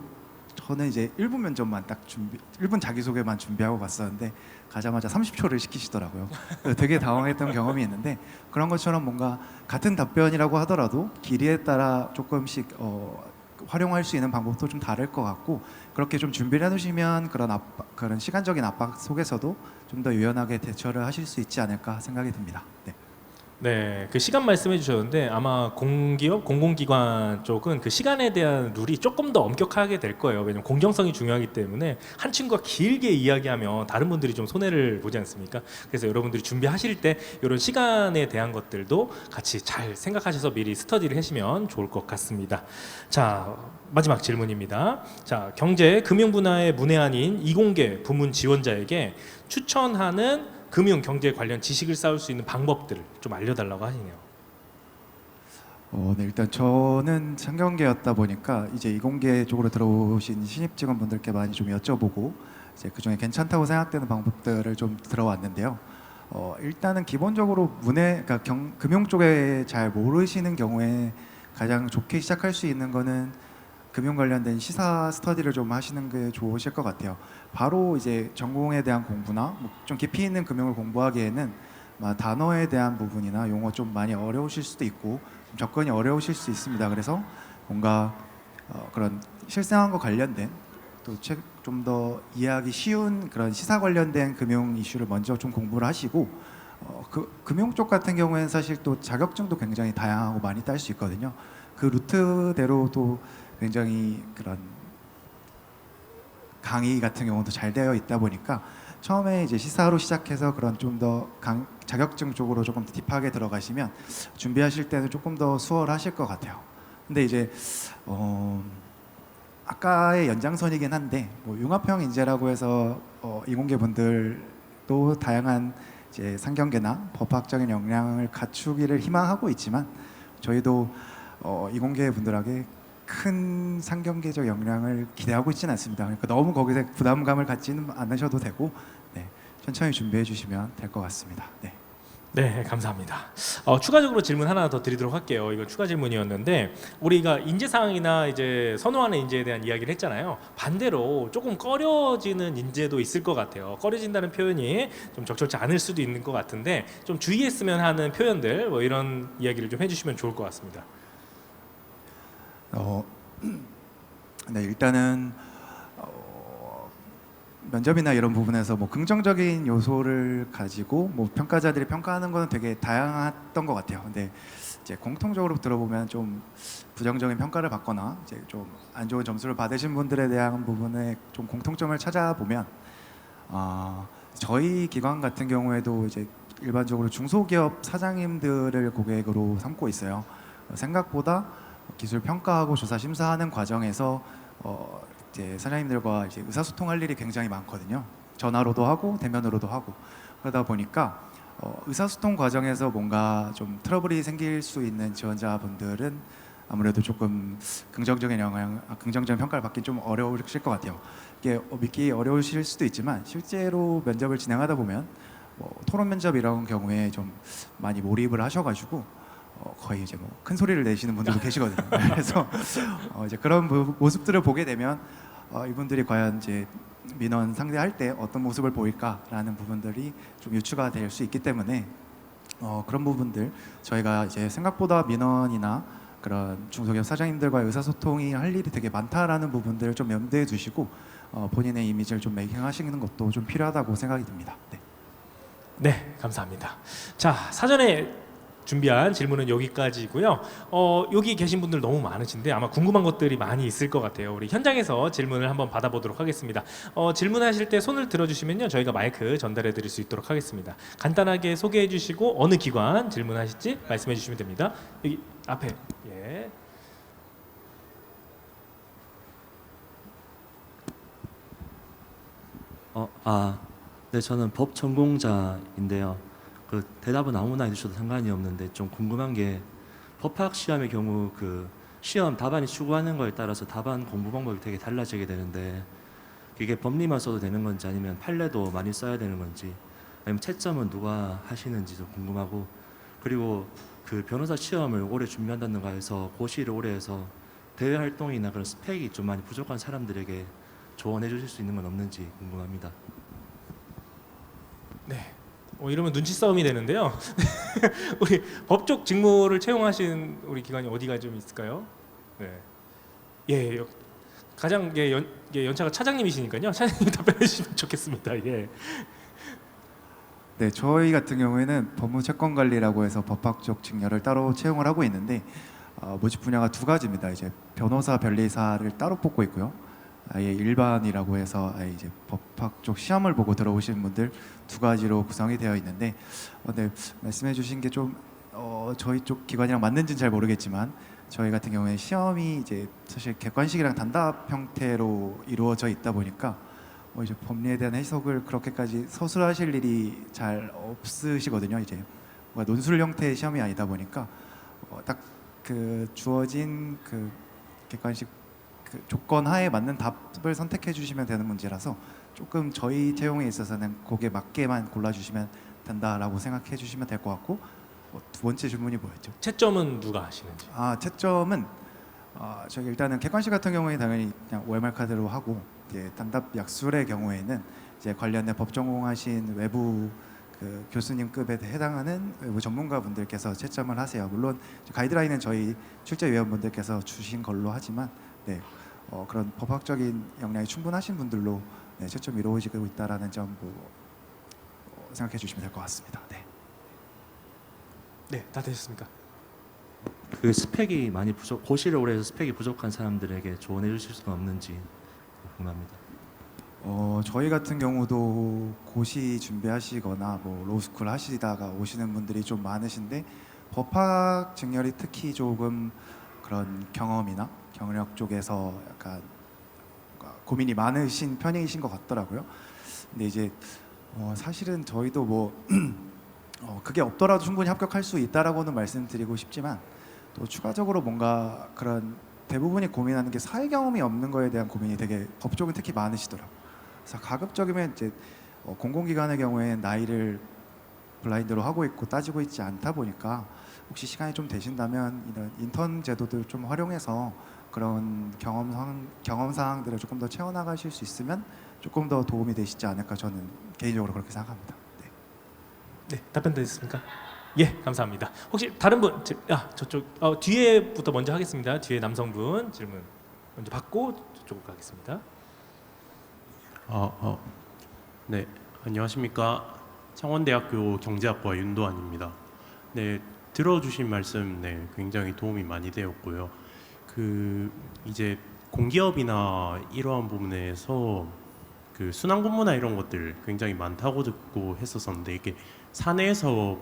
저는 이제 1분 면접만 1분 자기소개만 준비하고 갔었는데 가자마자 30초를 시키시더라고요. 그래서 되게 당황했던 경험이 있는데 그런 것처럼 뭔가 같은 답변이라고 하더라도 길이에 따라 조금씩 활용할 수 있는 방법도 좀 다를 것 같고 그렇게 좀 준비를 해두시면 그런 시간적인 압박 속에서도 좀 더 유연하게 대처를 하실 수 있지 않을까 생각이 듭니다. 네. 네, 그 시간 말씀해 주셨는데 아마 공기업, 공공기관 쪽은 그 시간에 대한 룰이 조금 더 엄격하게 될 거예요. 왜냐면 공정성이 중요하기 때문에 한 친구가 길게 이야기하면 다른 분들이 좀 손해를 보지 않습니까? 그래서 여러분들이 준비하실 때 이런 시간에 대한 것들도 같이 잘 생각하셔서 미리 스터디를 하시면 좋을 것 같습니다. 자, 마지막 질문입니다. 자, 경제, 금융 분야의 문외한인 이공계 부문 지원자에게 추천하는 금융 경제 관련 지식을 쌓을 수 있는 방법들을 좀 알려달라고 하시네요. 네, 일단 저는 상경계였다 보니까 이제 이공계 쪽으로 들어오신 신입 직원분들께 많이 좀 여쭤보고 이제 그 중에 괜찮다고 생각되는 방법들을 좀 들어왔는데요. 일단은 기본적으로 그러니까 금융 쪽에 잘 모르시는 경우에 가장 좋게 시작할 수 있는 거는 금융 관련된 시사 스터디를 좀 하시는 게 좋으실 것 같아요. 바로 이제 전공에 대한 공부나 좀 깊이 있는 금융을 공부하기에는 단어에 대한 부분이나 용어 좀 많이 어려우실 수도 있고 좀 접근이 어려우실 수 있습니다. 그래서 뭔가 그런 실생활과 관련된 또 좀 더 이해하기 쉬운 그런 시사 관련된 금융 이슈를 먼저 좀 공부를 하시고 금융 쪽 같은 경우에는 사실 또 자격증도 굉장히 다양하고 많이 딸 수 있거든요. 그 루트대로도 굉장히 그런 강의 같은 경우도 잘 되어 있다 보니까 처음에 이제 시사로 시작해서 그런 좀 더 자격증 쪽으로 조금 딥하게 들어가시면 준비하실 때는 조금 더 수월하실 것 같아요. 근데 이제 아까의 연장선이긴 한데 뭐 융합형 인재라고 해서 이공계 분들도 다양한 이제 상경계나 법학적인 역량을 갖추기를 희망하고 있지만 저희도 이공계 분들에게 큰 상경계적 역량을 기대하고 있지는 않습니다. 그러니까 너무 거기서 부담감을 갖지는 않으셔도 되고 네, 천천히 준비해 주시면 될 것 같습니다. 네. 네, 감사합니다. 추가적으로 질문 하나 더 드리도록 할게요. 이거 추가 질문이었는데 우리가 인재 상황이나 이제 선호하는 인재에 대한 이야기를 했잖아요. 반대로 조금 꺼려지는 인재도 있을 것 같아요. 꺼려진다는 표현이 좀 적절치 않을 수도 있는 것 같은데 좀 주의했으면 하는 표현들 뭐 이런 이야기를 좀 해주시면 좋을 것 같습니다. 네, 일단은 면접이나 이런 부분에서 뭐 긍정적인 요소를 가지고 뭐 평가자들이 평가하는 거는 되게 다양했던 것 같아요. 근데 이제 공통적으로 들어보면 좀 부정적인 평가를 받거나 이제 좀 안 좋은 점수를 받으신 분들에 대한 부분에 좀 공통점을 찾아보면 저희 기관 같은 경우에도 이제 일반적으로 중소기업 사장님들을 고객으로 삼고 있어요. 생각보다 기술 평가하고 조사 심사하는 과정에서 이제 사장님들과 이제 의사소통할 일이 굉장히 많거든요. 전화로도 하고 대면으로도 하고 그러다 보니까 의사소통 과정에서 뭔가 좀 트러블이 생길 수 있는 지원자분들은 아무래도 조금 긍정적인 평가를 받기 좀 어려우실 것 같아요. 이게 믿기 어려우실 수도 있지만 실제로 면접을 진행하다 보면 토론 면접 이런 경우에 좀 많이 몰입을 하셔가지고 거의 이제 뭐 큰 소리를 내시는 분들도 계시거든요. 그래서 이제 그런 모습들을 보게 되면 이분들이 과연 이제 민원 상대할 때 어떤 모습을 보일까라는 부분들이 좀 유추가 될 수 있기 때문에 그런 부분들 저희가 이제 생각보다 민원이나 그런 중소기업 사장님들과의 의사소통이 할 일이 되게 많다라는 부분들을 좀 염두에 두시고 본인의 이미지를 좀 메이킹하시는 것도 좀 필요하다고 생각이 듭니다. 네. 네, 감사합니다. 자, 사전에 준비한 질문은 여기까지고요. 여기 계신 분들 너무 많으신데 아마 궁금한 것들이 많이 있을 것 같아요. 우리 현장에서 질문을 한번 받아보도록 하겠습니다. 질문하실 때 손을 들어주시면요, 저희가 마이크 전달해드릴 수 있도록 하겠습니다. 간단하게 소개해주시고 어느 기관 질문하실지 말씀해주시면 됩니다. 여기 앞에. 예. 네, 저는 법 전공자인데요. 그 대답은 아무나 해주셔도 상관이 없는데 좀 궁금한 게 법학 시험의 경우 그 시험 답안이 추구하는 거에 따라서 답안 공부 방법이 되게 달라지게 되는데 이게 법리만 써도 되는 건지 아니면 판례도 많이 써야 되는 건지 아니면 채점은 누가 하시는지 좀 궁금하고 그리고 그 변호사 시험을 오래 준비한다는가 해서 고시를 오래 해서 대외 활동이나 그런 스펙이 좀 많이 부족한 사람들에게 조언해 주실 수 있는 건 없는지 궁금합니다. 네. 이러면 눈치 싸움이 되는데요. 우리 법적 직무를 채용하신 우리 기관이 어디가 좀 있을까요? 네. 예, 가장 연차가 차장님이시니까요. 차장님 답변해 주시면 좋겠습니다. 예. 네, 저희 같은 경우에는 법무채권관리라고 해서 법학적 직렬을 따로 채용을 하고 있는데 모집 분야가 두 가지입니다. 이제 변호사 변리사를 따로 뽑고 있고요. 아예 일반이라고 해서 아예 이제 법학 쪽 시험을 보고 들어오시는 분들 두 가지로 구성이 되어 있는데 네, 말씀해주신 게 좀 저희 쪽 기관이랑 맞는지는 잘 모르겠지만 저희 같은 경우에 시험이 이제 사실 객관식이랑 단답 형태로 이루어져 있다 보니까 이제 법리에 대한 해석을 그렇게까지 서술하실 일이 잘 없으시거든요. 이제 뭔가 논술 형태의 시험이 아니다 보니까 딱 그 주어진 그 객관식 그 조건 하에 맞는 답을 선택해 주시면 되는 문제라서 조금 저희 채용에 있어서는 거기에 맞게만 골라주시면 된다라고 생각해 주시면 될 것 같고 두 번째 질문이 뭐였죠? 채점은 누가 하시는지. 채점은 저기 일단은 객관식 같은 경우에 당연히 그냥 OMR 카드로 하고 이제 단답 약술의 경우에는 이제 관련된 법 전공하신 외부 그 교수님급에 해당하는 외부 전문가분들께서 채점을 하세요. 물론 가이드라인은 저희 출제위원분들께서 주신 걸로 하지만 네. 그런 법학적인 역량이 충분하신 분들로 네, 채점이 이루어지고 있다라는 점 생각해 주시면 될 것 같습니다. 네. 네, 다 되셨습니까? 그 스펙이 많이 고시를 오래 해서 스펙이 부족한 사람들에게 조언해 주실 수는 없는지 궁금합니다. 저희 같은 경우도 고시 준비하시거나 뭐 로스쿨 하시다가 오시는 분들이 좀 많으신데 법학 직렬이 특히 조금 그런 경험이나 경력 쪽에서 약간 고민이 많으신 편이신 것 같더라고요. 근데 이제 사실은 저희도 뭐 그게 없더라도 충분히 합격할 수 있다라고는 말씀드리고 싶지만 또 추가적으로 뭔가 그런 대부분이 고민하는 게 사회 경험이 없는 거에 대한 고민이 되게 법조는 특히 많으시더라고요. 그래서 가급적이면 이제 공공기관의 경우에는 나이를 블라인드로 하고 있고 따지고 있지 않다 보니까 혹시 시간이 좀 되신다면 이런 인턴 제도들 좀 활용해서 그런 경험 사항들을 조금 더 채워나가실 수 있으면 조금 더 도움이 되시지 않을까 저는 개인적으로 그렇게 생각합니다. 네. 네, 답변 되셨습니까? 예, 감사합니다. 혹시 다른 분, 저쪽 뒤에부터 먼저 하겠습니다. 뒤에 남성분 질문 먼저 받고 저쪽으로 가겠습니다. 네, 안녕하십니까. 창원대학교 경제학과 윤도환입니다. 네, 들어주신 말씀 굉장히 도움이 많이 되었고요. 이제 공기업이나 이러한 부분에서 순환근무나 이런 것들 굉장히 많다고 듣고 했었었는데 이게 사내에서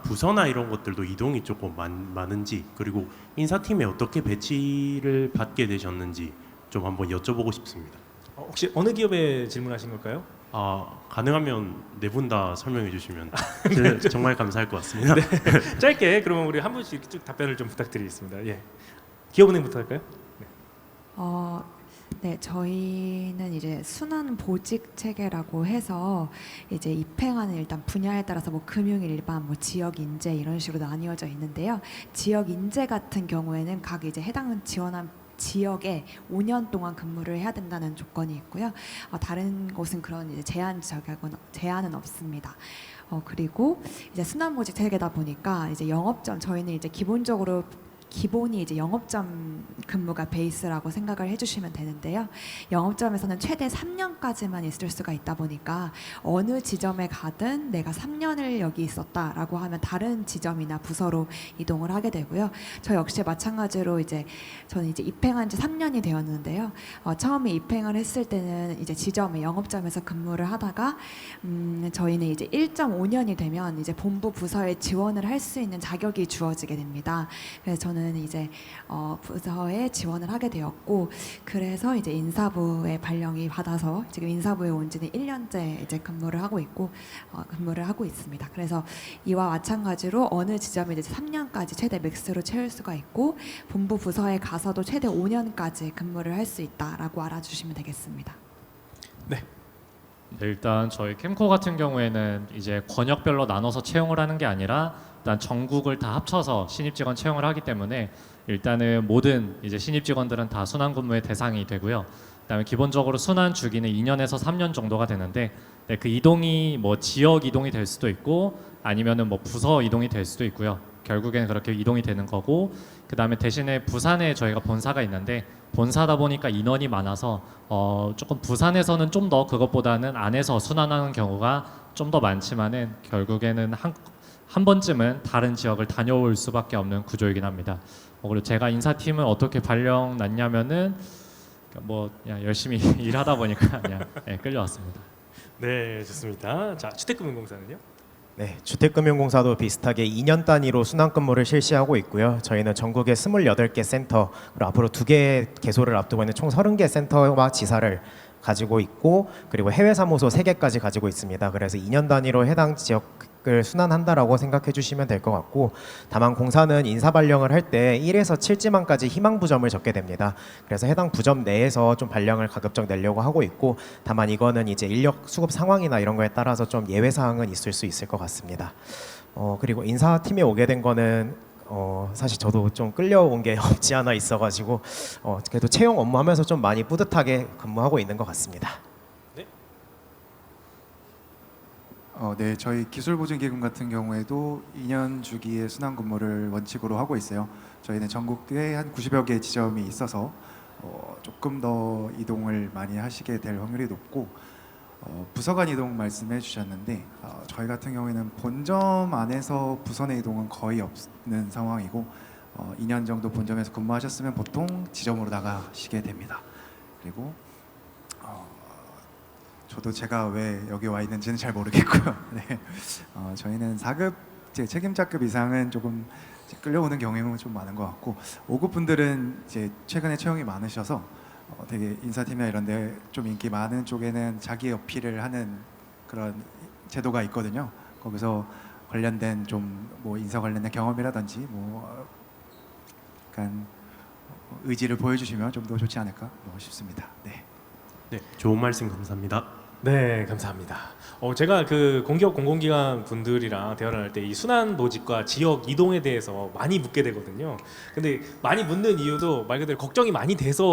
부서나 이런 것들도 이동이 조금 많은지 그리고 인사팀에 어떻게 배치를 받게 되셨는지 좀 한번 여쭤보고 싶습니다. 혹시 어느 기업에 질문하신 걸까요? 가능하면 네 분 다 설명해 주시면 정말 감사할 것 같습니다. 네, 짧게 그러면 우리 한 분씩 쭉 답변을 좀 부탁드리겠습니다. 예, 기업은행부터 할까요? 네, 저희는 이제 순환 보직 체계라고 해서 이제 입행하는 일단 분야에 따라서 뭐 금융 일반, 뭐 지역 인재 이런 식으로 나뉘어져 있는데요. 지역 인재 같은 경우에는 각 이제 해당 지원한 지역에 5년 동안 근무를 해야 된다는 조건이 있고요. 다른 곳은 그런 이제 제한은 없습니다. 그리고 이제 순환보직 체계다 보니까 이제 영업점 저희는 이제 기본이 이제 영업점 근무가 베이스라고 생각을 해주시면 되는데요. 영업점에서는 최대 3년까지만 있을 수가 있다 보니까 어느 지점에 가든 내가 3년을 여기 있었다라고 하면 다른 지점이나 부서로 이동을 하게 되고요. 저 역시 마찬가지로 저는 이제 입행한 지 3년이 되었는데요. 처음에 입행을 했을 때는 이제 지점에 영업점에서 근무를 하다가 저희는 이제 1.5년이 되면 이제 본부 부서에 지원을 할 수 있는 자격이 주어지게 됩니다. 그래서 저는 이제 부서에 지원을 하게 되었고 그래서 이제 인사부에 발령이 받아서 지금 인사부에 온 지는 1년째 이제 근무를 하고 있습니다. 그래서 이와 마찬가지로 어느 지점에 이제 3년까지 최대 맥스로 채울 수가 있고 본부 부서에 가서도 최대 5년까지 근무를 할 수 있다라고 알아주시면 되겠습니다. 네. 네, 일단 저희 캠코 같은 경우에는 이제 권역별로 나눠서 채용을 하는 게 아니라 일단 전국을 다 합쳐서 신입 직원 채용을 하기 때문에 일단은 모든 이제 신입 직원들은 다 순환 근무의 대상이 되고요. 그다음에 기본적으로 순환 주기는 2년에서 3년 정도가 되는데 그 이동이 뭐 지역 이동이 될 수도 있고 아니면은 뭐 부서 이동이 될 수도 있고요. 결국에는 그렇게 이동이 되는 거고 그다음에 대신에 부산에 저희가 본사가 있는데 본사다 보니까 인원이 많아서 조금 부산에서는 좀 더 그것보다는 안에서 순환하는 경우가 좀 더 많지만은 결국에는 한 번쯤은 다른 지역을 다녀올 수밖에 없는 구조이긴 합니다. 그리고 제가 인사팀을 어떻게 발령 났냐면은 뭐 그냥 열심히 일하다 보니까 그냥 끌려왔습니다. 네, 좋습니다. 자, 주택금융공사는요? 네, 주택금융공사도 비슷하게 2년 단위로 순환근무를 실시하고 있고요. 저희는 전국에 28개 센터, 그리고 앞으로 2개 개소를 앞두고 있는 총 30개 센터와 지사를 가지고 있고 그리고 해외 사무소 3개까지 가지고 있습니다. 그래서 2년 단위로 해당 지역을 순환한다라고 생각해 주시면 될 것 같고 다만 공사는 인사 발령을 할 때 1에서 7지망까지 희망 부점을 적게 됩니다. 그래서 해당 부점 내에서 좀 발령을 가급적 내려고 하고 있고 다만 이거는 이제 인력 수급 상황이나 이런 거에 따라서 좀 예외 사항은 있을 수 있을 것 같습니다. 그리고 인사팀에 오게 된 거는 사실 저도 좀 끌려온 게 없지 않아 있어가지고 그래도 채용 업무하면서 좀 많이 뿌듯하게 근무하고 있는 것 같습니다. 네, 저희 기술보증기금 같은 경우에도 2년 주기의 순환근무를 원칙으로 하고 있어요. 저희는 전국에 한 90여 개 지점이 있어서 조금 더 이동을 많이 하시게 될 확률이 높고 부서 간 이동 말씀해 주셨는데 저희 같은 경우에는 본점 안에서 부서 내 이동은 거의 없는 상황이고 2년 정도 본점에서 근무하셨으면 보통 지점으로 나가시게 됩니다. 그리고 저도 제가 왜 여기 와 있는지는 잘 모르겠고요. 네. 저희는 4급 책임자급 이상은 조금 끌려오는 경향은 좀 많은 것 같고 5급 분들은 이제 최근에 채용이 많으셔서 되게 인사팀이나 이런 데 좀 인기 많은 쪽에는 자기 어필을 하는 그런 제도가 있거든요. 거기서 관련된 좀 뭐 인사 관련된 경험이라든지 뭐 약간 의지를 보여주시면 좀 더 좋지 않을까 싶습니다. 네. 네, 좋은 말씀 감사합니다. 네, 감사합니다. 제가 그 공기업 공공기관 분들이랑 대화를 할 때 이 순환 모집과 지역 이동에 대해서 많이 묻게 되거든요. 근데 많이 묻는 이유도 말 그대로 걱정이 많이 돼서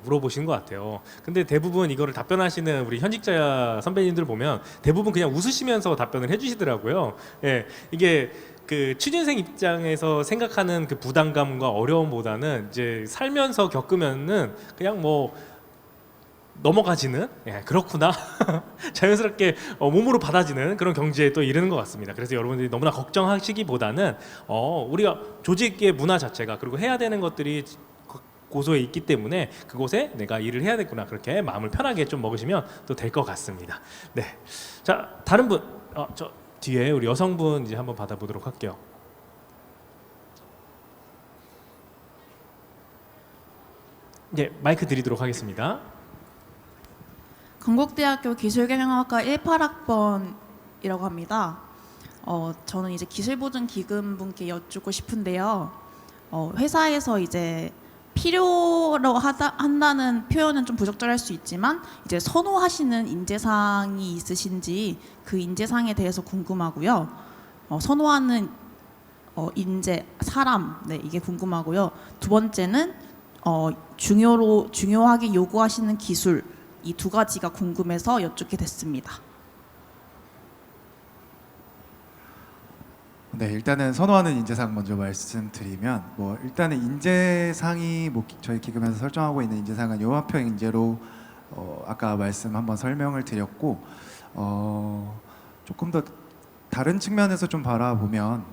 물어보시는 것 같아요. 근데 대부분 이거를 답변하시는 우리 현직자 선배님들 보면 대부분 그냥 웃으시면서 답변을 해주시더라고요. 예, 이게 그 취준생 입장에서 생각하는 그 부담감과 어려움보다는 이제 살면서 겪으면은 그냥 뭐 넘어가지는 그렇구나 자연스럽게 몸으로 받아지는 그런 경지에 또 이르는 것 같습니다. 그래서 여러분들이 너무나 걱정하시기보다는 우리가 조직의 문화 자체가 그리고 해야 되는 것들이 고소에 있기 때문에 그곳에 내가 일을 해야 되구나 그렇게 마음을 편하게 좀 먹으시면 또 될 것 같습니다. 네, 자 다른 분 저 뒤에 우리 여성분 이제 한번 받아보도록 할게요. 네, 마이크 드리도록 하겠습니다. 건국대학교 기술경영학과 18학번이라고 합니다. 저는 이제 기술보증기금 분께 여쭙고 싶은데요. 회사에서 이제 필요로 한다는 표현은 좀 부적절할 수 있지만 이제 선호하시는 인재상이 있으신지 그 인재상에 대해서 궁금하고요. 선호하는 인재, 사람, 네, 이게 궁금하고요. 두 번째는 중요하게 요구하시는 기술, 이 두 가지가 궁금해서 여쭙게 됐습니다. 네, 일단은 선호하는 인재상 먼저 말씀드리면 뭐 일단은 인재상이 뭐 저희 기금에서 설정하고 있는 인재상은 융합형 인재로 아까 말씀 한번 설명을 드렸고 조금 더 다른 측면에서 좀 바라보면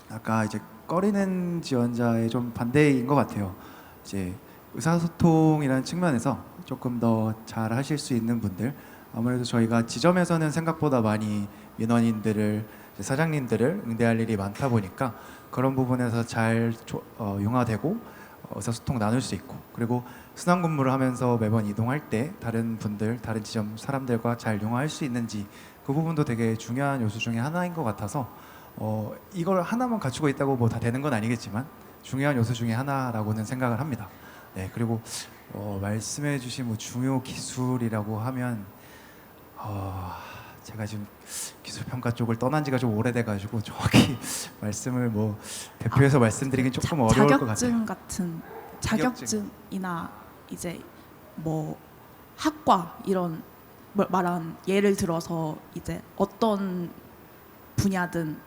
아까 이제 꺼리는 지원자의 좀 반대인 것 같아요. 이제 의사소통이라는 측면에서 조금 더 잘 하실 수 있는 분들, 아무래도 저희가 지점에서는 생각보다 많이 민원인들을 사장님들을 응대할 일이 많다 보니까 그런 부분에서 잘 융화되고 의사소통 나눌 수 있고, 그리고 순환 근무를 하면서 매번 이동할 때 다른 분들, 다른 지점 사람들과 잘 융화할 수 있는지 그 부분도 되게 중요한 요소 중에 하나인 것 같아서 이걸 하나만 갖추고 있다고 뭐 다 되는 건 아니겠지만 중요한 요소 중에 하나라고는 생각을 합니다. 네, 그리고 말씀해주신 뭐 중요 기술이라고 하면 제가 지금 기술 평가 쪽을 떠난 지가 좀 오래돼가지고 정확히 말씀을 뭐 대표해서 말씀드리긴 조금 어려울 것 같아요. 자격증 같은 자격증이나 이제 뭐 학과 이런 말한 예를 들어서 이제 어떤 분야든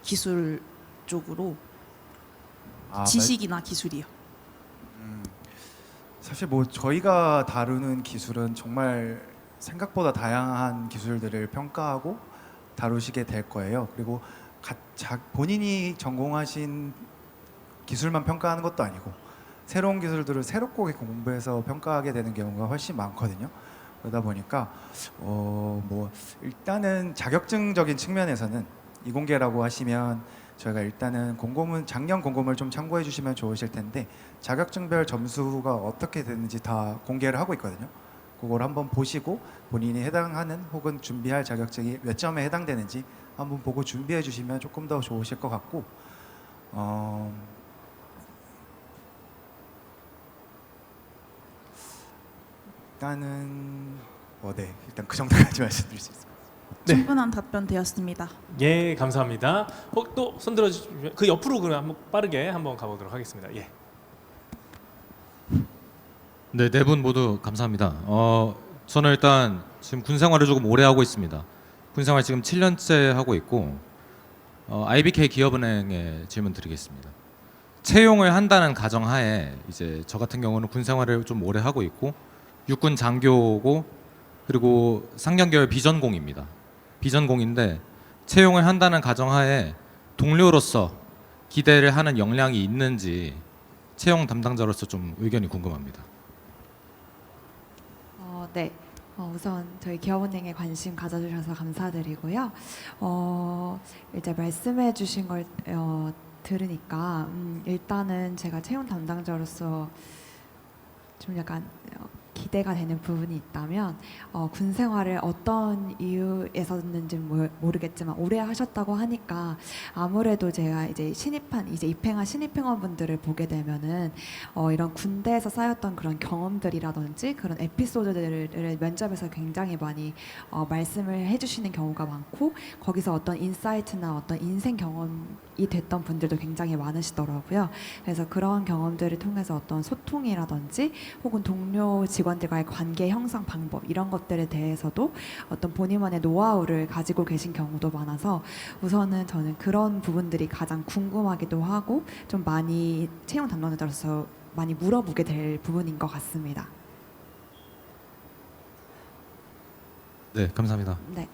기술 쪽으로 지식이나 기술이요. 사실 뭐 저희가 다루는 기술은 정말 생각보다 다양한 기술들을 평가하고 다루시게 될 거예요. 그리고 본인이 전공하신 기술만 평가하는 것도 아니고 새로운 기술들을 새롭게 공부해서 평가하게 되는 경우가 훨씬 많거든요. 그러다 보니까 뭐 일단은 자격증적인 측면에서는 이공계라고 하시면 저희가 일단은 작년 공고문을 좀 참고해 주시면 좋으실 텐데 자격증별 점수가 어떻게 되는지 다 공개를 하고 있거든요. 그걸 한번 보시고 본인이 해당하는 혹은 준비할 자격증이 몇 점에 해당되는지 한번 보고 준비해 주시면 조금 더 좋으실 것 같고 일단은 네, 일단 그 정도까지 말씀드릴 수 있습니다. 네. 충분한 답변 되었습니다. 예, 감사합니다. 또 손 들어주시면 그 옆으로 그럼 한번 빠르게 한번 가보도록 하겠습니다. 예. 네, 네 분 모두 감사합니다. 저는 일단 지금 군 생활을 조금 오래 하고 있습니다. 군 생활 지금 7년째 하고 있고 IBK 기업은행에 질문 드리겠습니다. 채용을 한다는 가정하에 이제 저 같은 경우는 군 생활을 좀 오래 하고 있고 육군 장교고 그리고 상경계열 비전공입니다. 비전공인데 채용을 한다는 가정하에 동료로서 기대를 하는 역량이 있는지 채용 담당자로서 좀 의견이 궁금합니다. 네. 우선 저희 기업은행에 관심 가져주셔서 감사드리고요. 이제 말씀해주신 걸 들으니까 일단은 제가 채용 담당자로서 좀 약간 기대가 되는 부분이 있다면 군 생활을 어떤 이유에서는지 모르겠지만 오래 하셨다고 하니까 아무래도 제가 이제 입행한 신입행원분들을 보게 되면은 이런 군대에서 쌓였던 그런 경험들이라든지 그런 에피소드들을 면접에서 굉장히 많이 말씀을 해주시는 경우가 많고 거기서 어떤 인사이트나 어떤 인생 경험이 됐던 분들도 굉장히 많으시더라고요. 그래서 그런 경험들을 통해서 어떤 소통이라든지 혹은 동료 직원들과의 관계 형성 방법 이런 것들에 대해서도 어떤 본인만의 노하우를 가지고 계신 경우도 많아서 우선은 저는 그런 부분들이 가장 궁금하기도 하고 좀 많이 채용 담당자로서 많이 물어보게 될 부분인 것 같습니다. 네, 감사합니다. 네.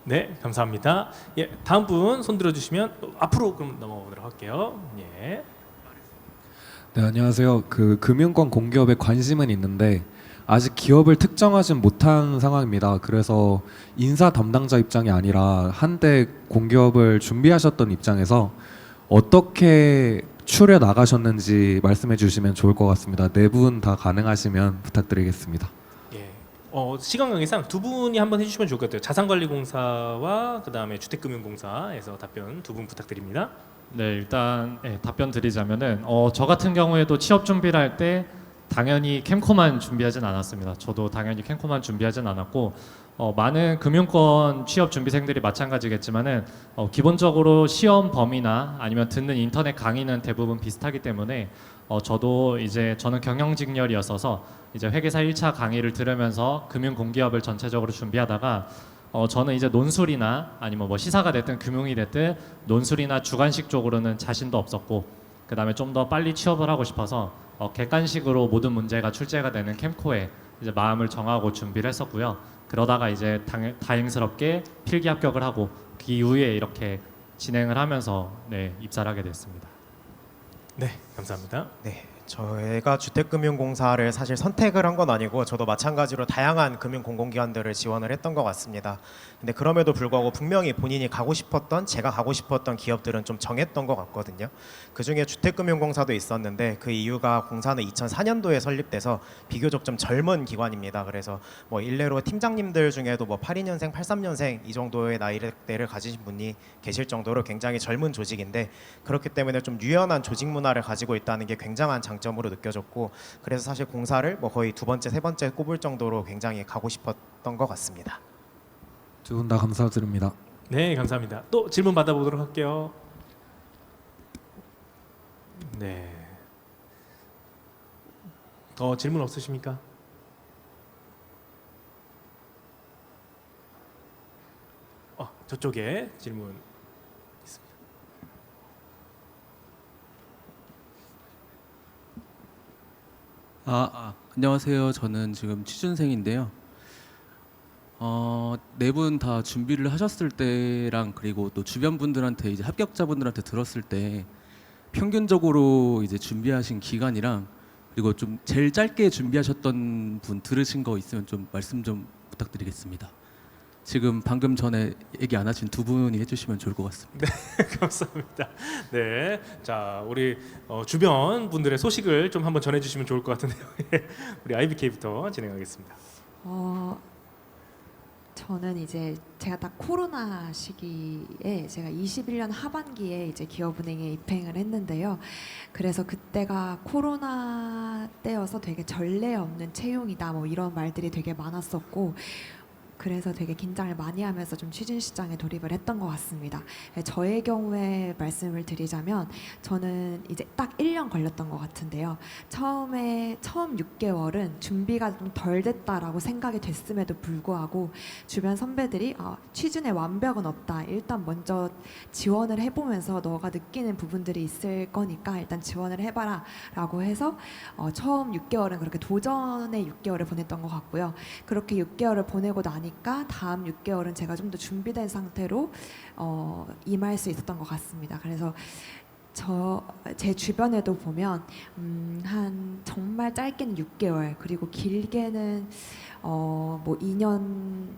네, 감사합니다. 예, 다음 분 손 들어주시면 앞으로 그럼 넘어가도록 할게요. 예. 네, 안녕하세요. 그 금융권 공기업에 관심은 있는데 아직 기업을 특정하진 못한 상황입니다. 그래서 인사 담당자 입장이 아니라 한때 공기업을 준비하셨던 입장에서 어떻게 추려 나가셨는지 말씀해 주시면 좋을 것 같습니다. 네 분 다 가능하시면 부탁드리겠습니다. 예. 시간 관계상 두 분이 한번 해주시면 좋을 것 같아요. 자산관리공사와 그 다음에 주택금융공사에서 답변 두 분 부탁드립니다. 네, 일단 답변 드리자면은 저 같은 경우에도 취업 준비를 할 때 당연히 캠코만 준비하진 않았습니다. 저도 당연히 캠코만 준비하진 않았고 많은 금융권 취업 준비생들이 마찬가지겠지만은 기본적으로 시험 범위나 아니면 듣는 인터넷 강의는 대부분 비슷하기 때문에 저도 이제 저는 경영직렬이었어서 이제 회계사 1차 강의를 들으면서 금융공기업을 전체적으로 준비하다가 저는 이제 논술이나 아니면 뭐 시사가 됐든 금융이 됐든 논술이나 주관식 쪽으로는 자신도 없었고 그 다음에 좀 더 빨리 취업을 하고 싶어서 객관식으로 모든 문제가 출제가 되는 캠코에 이제 마음을 정하고 준비를 했었고요. 그러다가 이제 다행스럽게 필기 합격을 하고 그 이후에 이렇게 진행을 하면서 입사를 하게 됐습니다. 네, 감사합니다. 네, 저희가 주택금융공사를 사실 선택을 한 건 아니고 저도 마찬가지로 다양한 금융공공기관들을 지원을 했던 것 같습니다. 근데 그럼에도 불구하고 분명히 본인이 가고 싶었던 제가 가고 싶었던 기업들은 좀 정했던 것 같거든요. 그중에 주택금융공사도 있었는데 그 이유가 공사는 2004년도에 설립돼서 비교적 좀 젊은 기관입니다. 그래서 뭐 일례로 팀장님들 중에도 뭐 82년생, 83년생 이 정도의 나이대를 가지신 분이 계실 정도로 굉장히 젊은 조직인데 그렇기 때문에 좀 유연한 조직 문화를 가지고 있다는 게 굉장한 장점으로 느껴졌고 그래서 사실 공사를 뭐 거의 두 번째, 세 번째 꼽을 정도로 굉장히 가고 싶었던 것 같습니다. 두 분 다 감사드립니다. 네, 감사합니다. 또 질문 받아보도록 할게요. 네. 더 질문 없으십니까? 저쪽에 질문 있습니다. 안녕하세요. 저는 지금 취준생인데요. 네 분 다 준비를 하셨을 때랑 그리고 또 주변 분들한테 이제 합격자분들한테 들었을 때 평균적으로 이제 준비하신 기간이랑 그리고 좀 제일 짧게 준비하셨던 분 들으신 거 있으면 좀 말씀 좀 부탁드리겠습니다. 지금 방금 전에 얘기 안 하신 두 분이 해주시면 좋을 것 같습니다. 네, 감사합니다. 네, 자 우리 주변 분들의 소식을 좀 한번 전해주시면 좋을 것 같은데요. 우리 IBK부터 진행하겠습니다. 저는 이제 제가 딱 코로나 시기에 제가 21년 하반기에 이제 기업은행에 입행을 했는데요. 그래서 그때가 코로나 때여서 되게 전례 없는 채용이다 뭐 이런 말들이 되게 많았었고 그래서 되게 긴장을 많이 하면서 좀 취준 시장에 돌입을 했던 것 같습니다. 저의 경우에 말씀을 드리자면 저는 이제 딱 1년 걸렸던 것 같은데요. 처음 6개월은 준비가 좀 덜 됐다라고 생각이 됐음에도 불구하고 주변 선배들이 취준에 완벽은 없다. 일단 먼저 지원을 해보면서 너가 느끼는 부분들이 있을 거니까 일단 지원을 해봐라 라고 해서 처음 6개월은 그렇게 도전의 6개월을 보냈던 것 같고요. 그렇게 6개월을 보내고 나니까 다음 6개월은 제가 좀 더 준비된 상태로 임할 수 있었던 것 같습니다. 그래서 제 주변에도 보면 한 정말 짧게는 6개월 그리고 길게는 뭐 2년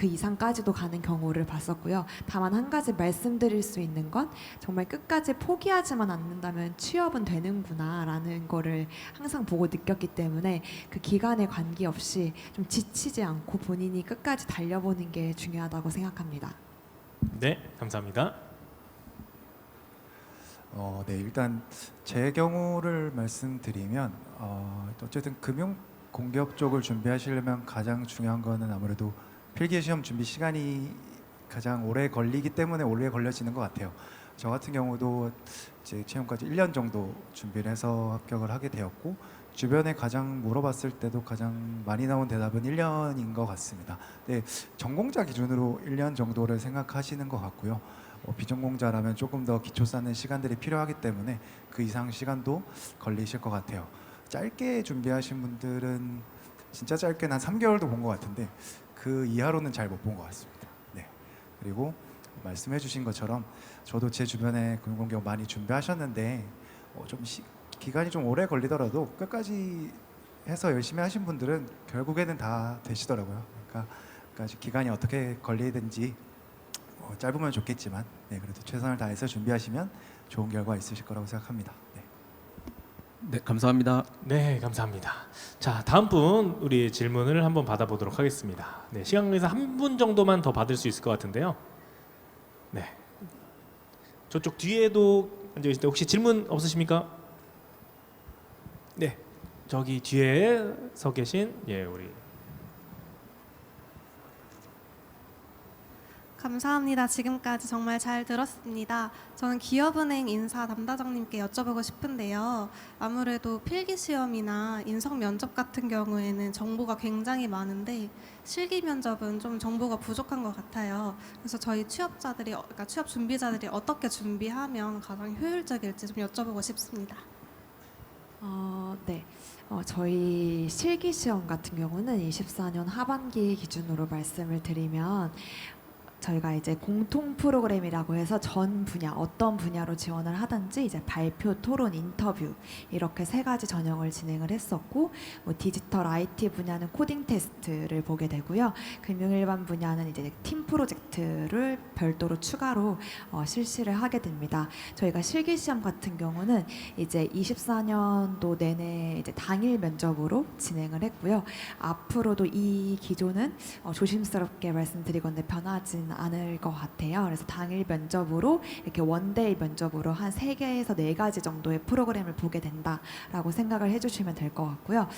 그 이상까지도 가는 경우를 봤었고요. 다만 한 가지 말씀드릴 수 있는 건 정말 끝까지 포기하지만 않는다면 취업은 되는구나라는 거를 항상 보고 느꼈기 때문에 그 기간에 관계없이 좀 지치지 않고 본인이 끝까지 달려보는 게 중요하다고 생각합니다. 네, 감사합니다. 네, 일단 제 경우를 말씀드리면 어쨌든 금융 공기업 쪽을 준비하시려면 가장 중요한 거는 아무래도 필기 시험 준비 시간이 가장 오래 걸리기 때문에 오래 걸려지는 것 같아요. 저 같은 경우도 이제 채용까지 1년 정도 준비를 해서 합격을 하게 되었고 주변에 가장 물어봤을 때도 가장 많이 나온 대답은 1년인 것 같습니다. 네, 전공자 기준으로 1년 정도를 생각하시는 것 같고요. 비전공자라면 조금 더 기초 쌓는 시간들이 필요하기 때문에 그 이상 시간도 걸리실 것 같아요. 짧게 준비하신 분들은 진짜 짧게는 한 3개월도 본 것 같은데 그 이하로는 잘 못 본 것 같습니다. 네. 그리고 말씀해 주신 것처럼 저도 제 주변에 금융공기업 많이 준비하셨는데 좀 기간이 좀 오래 걸리더라도 끝까지 해서 열심히 하신 분들은 결국에는 다 되시더라고요. 그러니까 기간이 어떻게 걸리든지 짧으면 좋겠지만 네, 그래도 최선을 다해서 준비하시면 좋은 결과 있으실 거라고 생각합니다. 네. 네, 감사합니다. 네, 감사합니다. 자, 다음 분 우리 질문을 한번 받아보도록 하겠습니다. 네, 시간 관계상 한 분 정도만 더 받을 수 있을 것 같은데요. 네, 저쪽 뒤에도 앉아 계신데 혹시 질문 없으십니까? 네, 저기 뒤에 서 계신 우리 감사합니다. 지금까지 정말 잘 들었습니다. 저는 기업은행 인사 담당자님께 여쭤보고 싶은데요. 아무래도 필기시험이나 인성 면접 같은 경우에는 정보가 굉장히 많은데 실기 면접은 좀 정보가 부족한 것 같아요. 그래서 저희 취업자들이, 그러니까 취업 준비자들이 어떻게 준비하면 가장 효율적일지 좀 여쭤보고 싶습니다. 네. 저희 실기 시험 같은 경우는 24년 하반기 기준으로 말씀을 드리면 저희가 이제 공통 프로그램이라고 해서 전 분야 어떤 분야로 지원을 하든지 이제 발표, 토론, 인터뷰 이렇게 세 가지 전형을 진행을 했었고 뭐 디지털 IT 분야는 코딩 테스트를 보게 되고요. 금융 일반 분야는 이제 팀 프로젝트를 별도로 추가로 실시를 하게 됩니다. 저희가 실기 시험 같은 경우는 이제 24년도 내내 이제 당일 면접으로 진행을 했고요. 앞으로도 이 기조는 조심스럽게 말씀드리건데 변하진 않을 것 같아요. 그래서 당일 면접으로 이렇게 원데이 면접으로 한 3개에서 4가지 정도의 프로그램을 보게 된다라고 생각을 해주시면 될 것 같고요.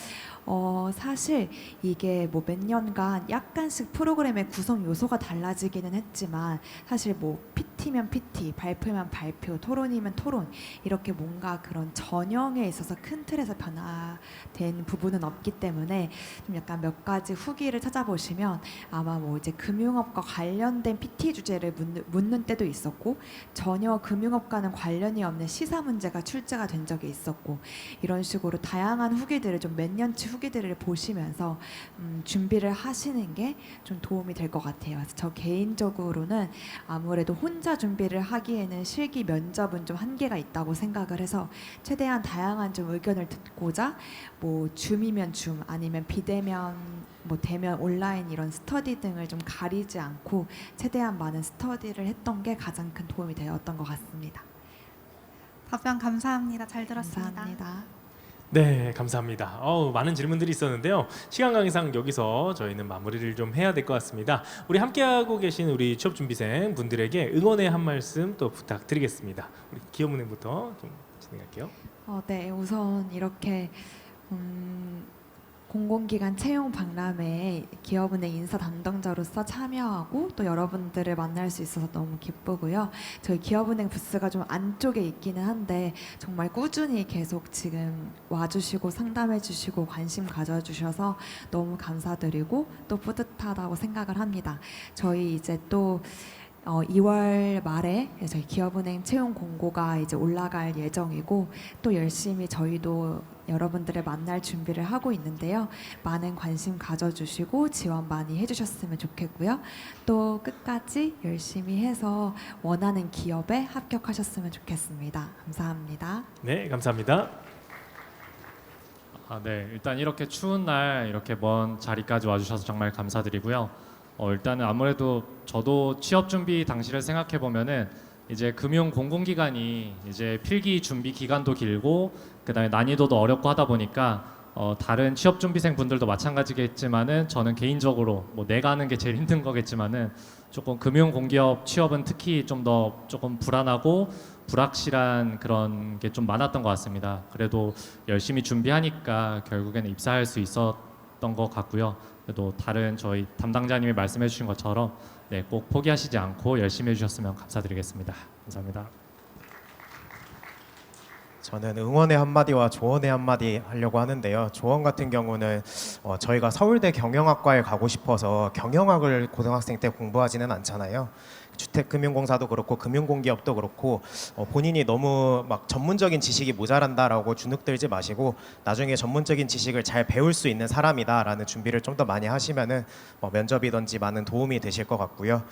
사실 이게 뭐 몇 년간 약간씩 프로그램의 구성 요소가 달라지기는 했지만 사실 뭐 PT면 PT, 발표면 발표, 토론이면 토론 이렇게 뭔가 그런 전형에 있어서 큰 틀에서 변화된 부분은 없기 때문에 좀 약간 몇 가지 후기를 찾아보시면 아마 뭐 이제 금융업과 관련된 PT 주제를 묻는 때도 있었고 전혀 금융업과는 관련이 없는 시사 문제가 출제가 된 적이 있었고 이런 식으로 다양한 후기들을 좀 몇 년치 후기들을 보시면서 준비를 하시는 게 좀 도움이 될 것 같아요. 그래서 저 개인적으로는 아무래도 혼자 준비를 하기에는 실기 면접은 좀 한계가 있다고 생각을 해서 최대한 다양한 좀 의견을 듣고자 뭐 줌이면 줌 아니면 비대면 뭐 대면 온라인 이런 스터디 등을 좀 가리지 않고 최대한 많은 스터디를 했던 게 가장 큰 도움이 되었던 것 같습니다. 답변 감사합니다. 잘 들었습니다. 감사합니다. 네, 감사합니다. 많은 질문들이 있었는데요. 시간 관계상 여기서 저희는 마무리를 좀 해야 될 것 같습니다. 우리 함께하고 계신 우리 취업준비생 분들에게 응원의 한 말씀 또 부탁드리겠습니다. 우리 기업은행부터 좀 진행할게요. 네, 우선 이렇게 공공기관 채용 박람회에 기업은행 인사 담당자로서 참여하고 또 여러분들을 만날 수 있어서 너무 기쁘고요. 저희 기업은행 부스가 좀 안쪽에 있기는 한데 정말 꾸준히 계속 지금 와주시고 상담해주시고 관심 가져주셔서 너무 감사드리고 또 뿌듯하다고 생각을 합니다. 저희 이제 또 2월 말에 저희 기업은행 채용 공고가 이제 올라갈 예정이고 또 열심히 저희도 여러분들을 만날 준비를 하고 있는데요. 많은 관심 가져주시고 지원 많이 해주셨으면 좋겠고요. 또 끝까지 열심히 해서 원하는 기업에 합격하셨으면 좋겠습니다. 감사합니다. 네, 감사합니다. 네, 일단 이렇게 추운 날 이렇게 먼 자리까지 와주셔서 정말 감사드리고요. 일단은 아무래도 저도 취업 준비 당시를 생각해 보면은 이제 금융 공공기관이 이제 필기 준비 기간도 길고 그다음에 난이도도 어렵고 하다 보니까 다른 취업 준비생 분들도 마찬가지겠지만은 저는 개인적으로 뭐 내가 하는 게 제일 힘든 거겠지만은 조금 금융 공기업 취업은 특히 좀 더 조금 불안하고 불확실한 그런 게 좀 많았던 것 같습니다. 그래도 열심히 준비하니까 결국에는 입사할 수 있었던 것 같고요. 그래도 다른 저희 담당자님이 말씀해 주신 것처럼 네, 꼭 포기하시지 않고 열심히 해주셨으면 감사드리겠습니다. 감사합니다. 저는 응원의 한마디와 조언의 한마디 하려고 하는데요. 조언 같은 경우는 저희가 서울대 경영학과에 가고 싶어서 경영학을 고등학생 때 공부하지는 않잖아요. 주택금융공사도 그렇고 금융공기업도 그렇고 본인이 너무 막 전문적인 지식이 모자란다라고 주눅들지 마시고 나중에 전문적인 지식을 잘 배울 수 있는 사람이다라는 준비를 좀 더 많이 하시면은 면접이든지 많은 도움이 되실 것 같고요.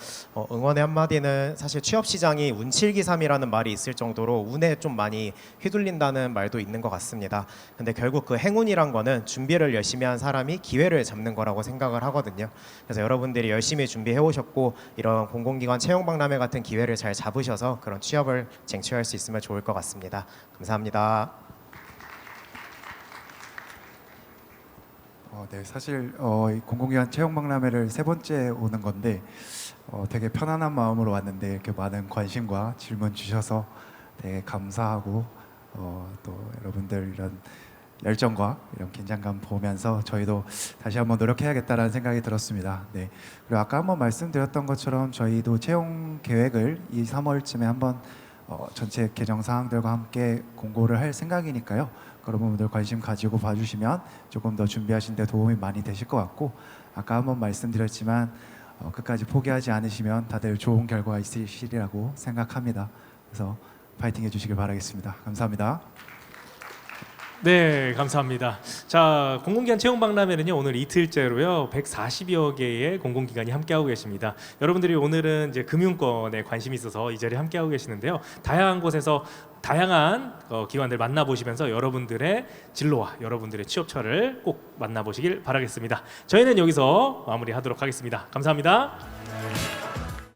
응원의 한마디는 사실 취업 시장이 운칠기삼이라는 말이 있을 정도로 운에 좀 많이 휘둘린다는 말도 있는 것 같습니다. 근데 결국 그 행운이란 거는 준비를 열심히 한 사람이 기회를 잡는 거라고 생각을 하거든요. 그래서 여러분들이 열심히 준비해 오셨고 이런 공공기관 채용박람회 같은 기회를 잘 잡으셔서 그런 취업을 쟁취할 수 있으면 좋을 것 같습니다. 감사합니다. 네, 사실 이 공공기관 채용박람회를 세 번째 오는 건데 되게 편안한 마음으로 왔는데 이렇게 많은 관심과 질문 주셔서 되게 감사하고 또 여러분들 이런 열정과 이런 긴장감 보면서 저희도 다시 한번 노력해야겠다라는 생각이 들었습니다. 네. 그리고 아까 한번 말씀드렸던 것처럼 저희도 채용 계획을 이 3월쯤에 한번 전체 개정 사항들과 함께 공고를 할 생각이니까요. 그런 부분들 관심 가지고 봐주시면 조금 더 준비하신 데 도움이 많이 되실 것 같고 아까 한번 말씀드렸지만 끝까지 포기하지 않으시면 다들 좋은 결과가 있으시리라고 생각합니다. 그래서 파이팅 해주시길 바라겠습니다. 감사합니다. 네, 감사합니다. 자, 공공기관 채용박람회는요 오늘 이틀째로요 140여 개의 공공기관이 함께하고 계십니다. 여러분들이 오늘은 이제 금융권에 관심이 있어서 이 자리에 함께하고 계시는데요. 다양한 곳에서 다양한 기관들 만나보시면서 여러분들의 진로와 여러분들의 취업처를 꼭 만나보시길 바라겠습니다. 저희는 여기서 마무리하도록 하겠습니다. 감사합니다.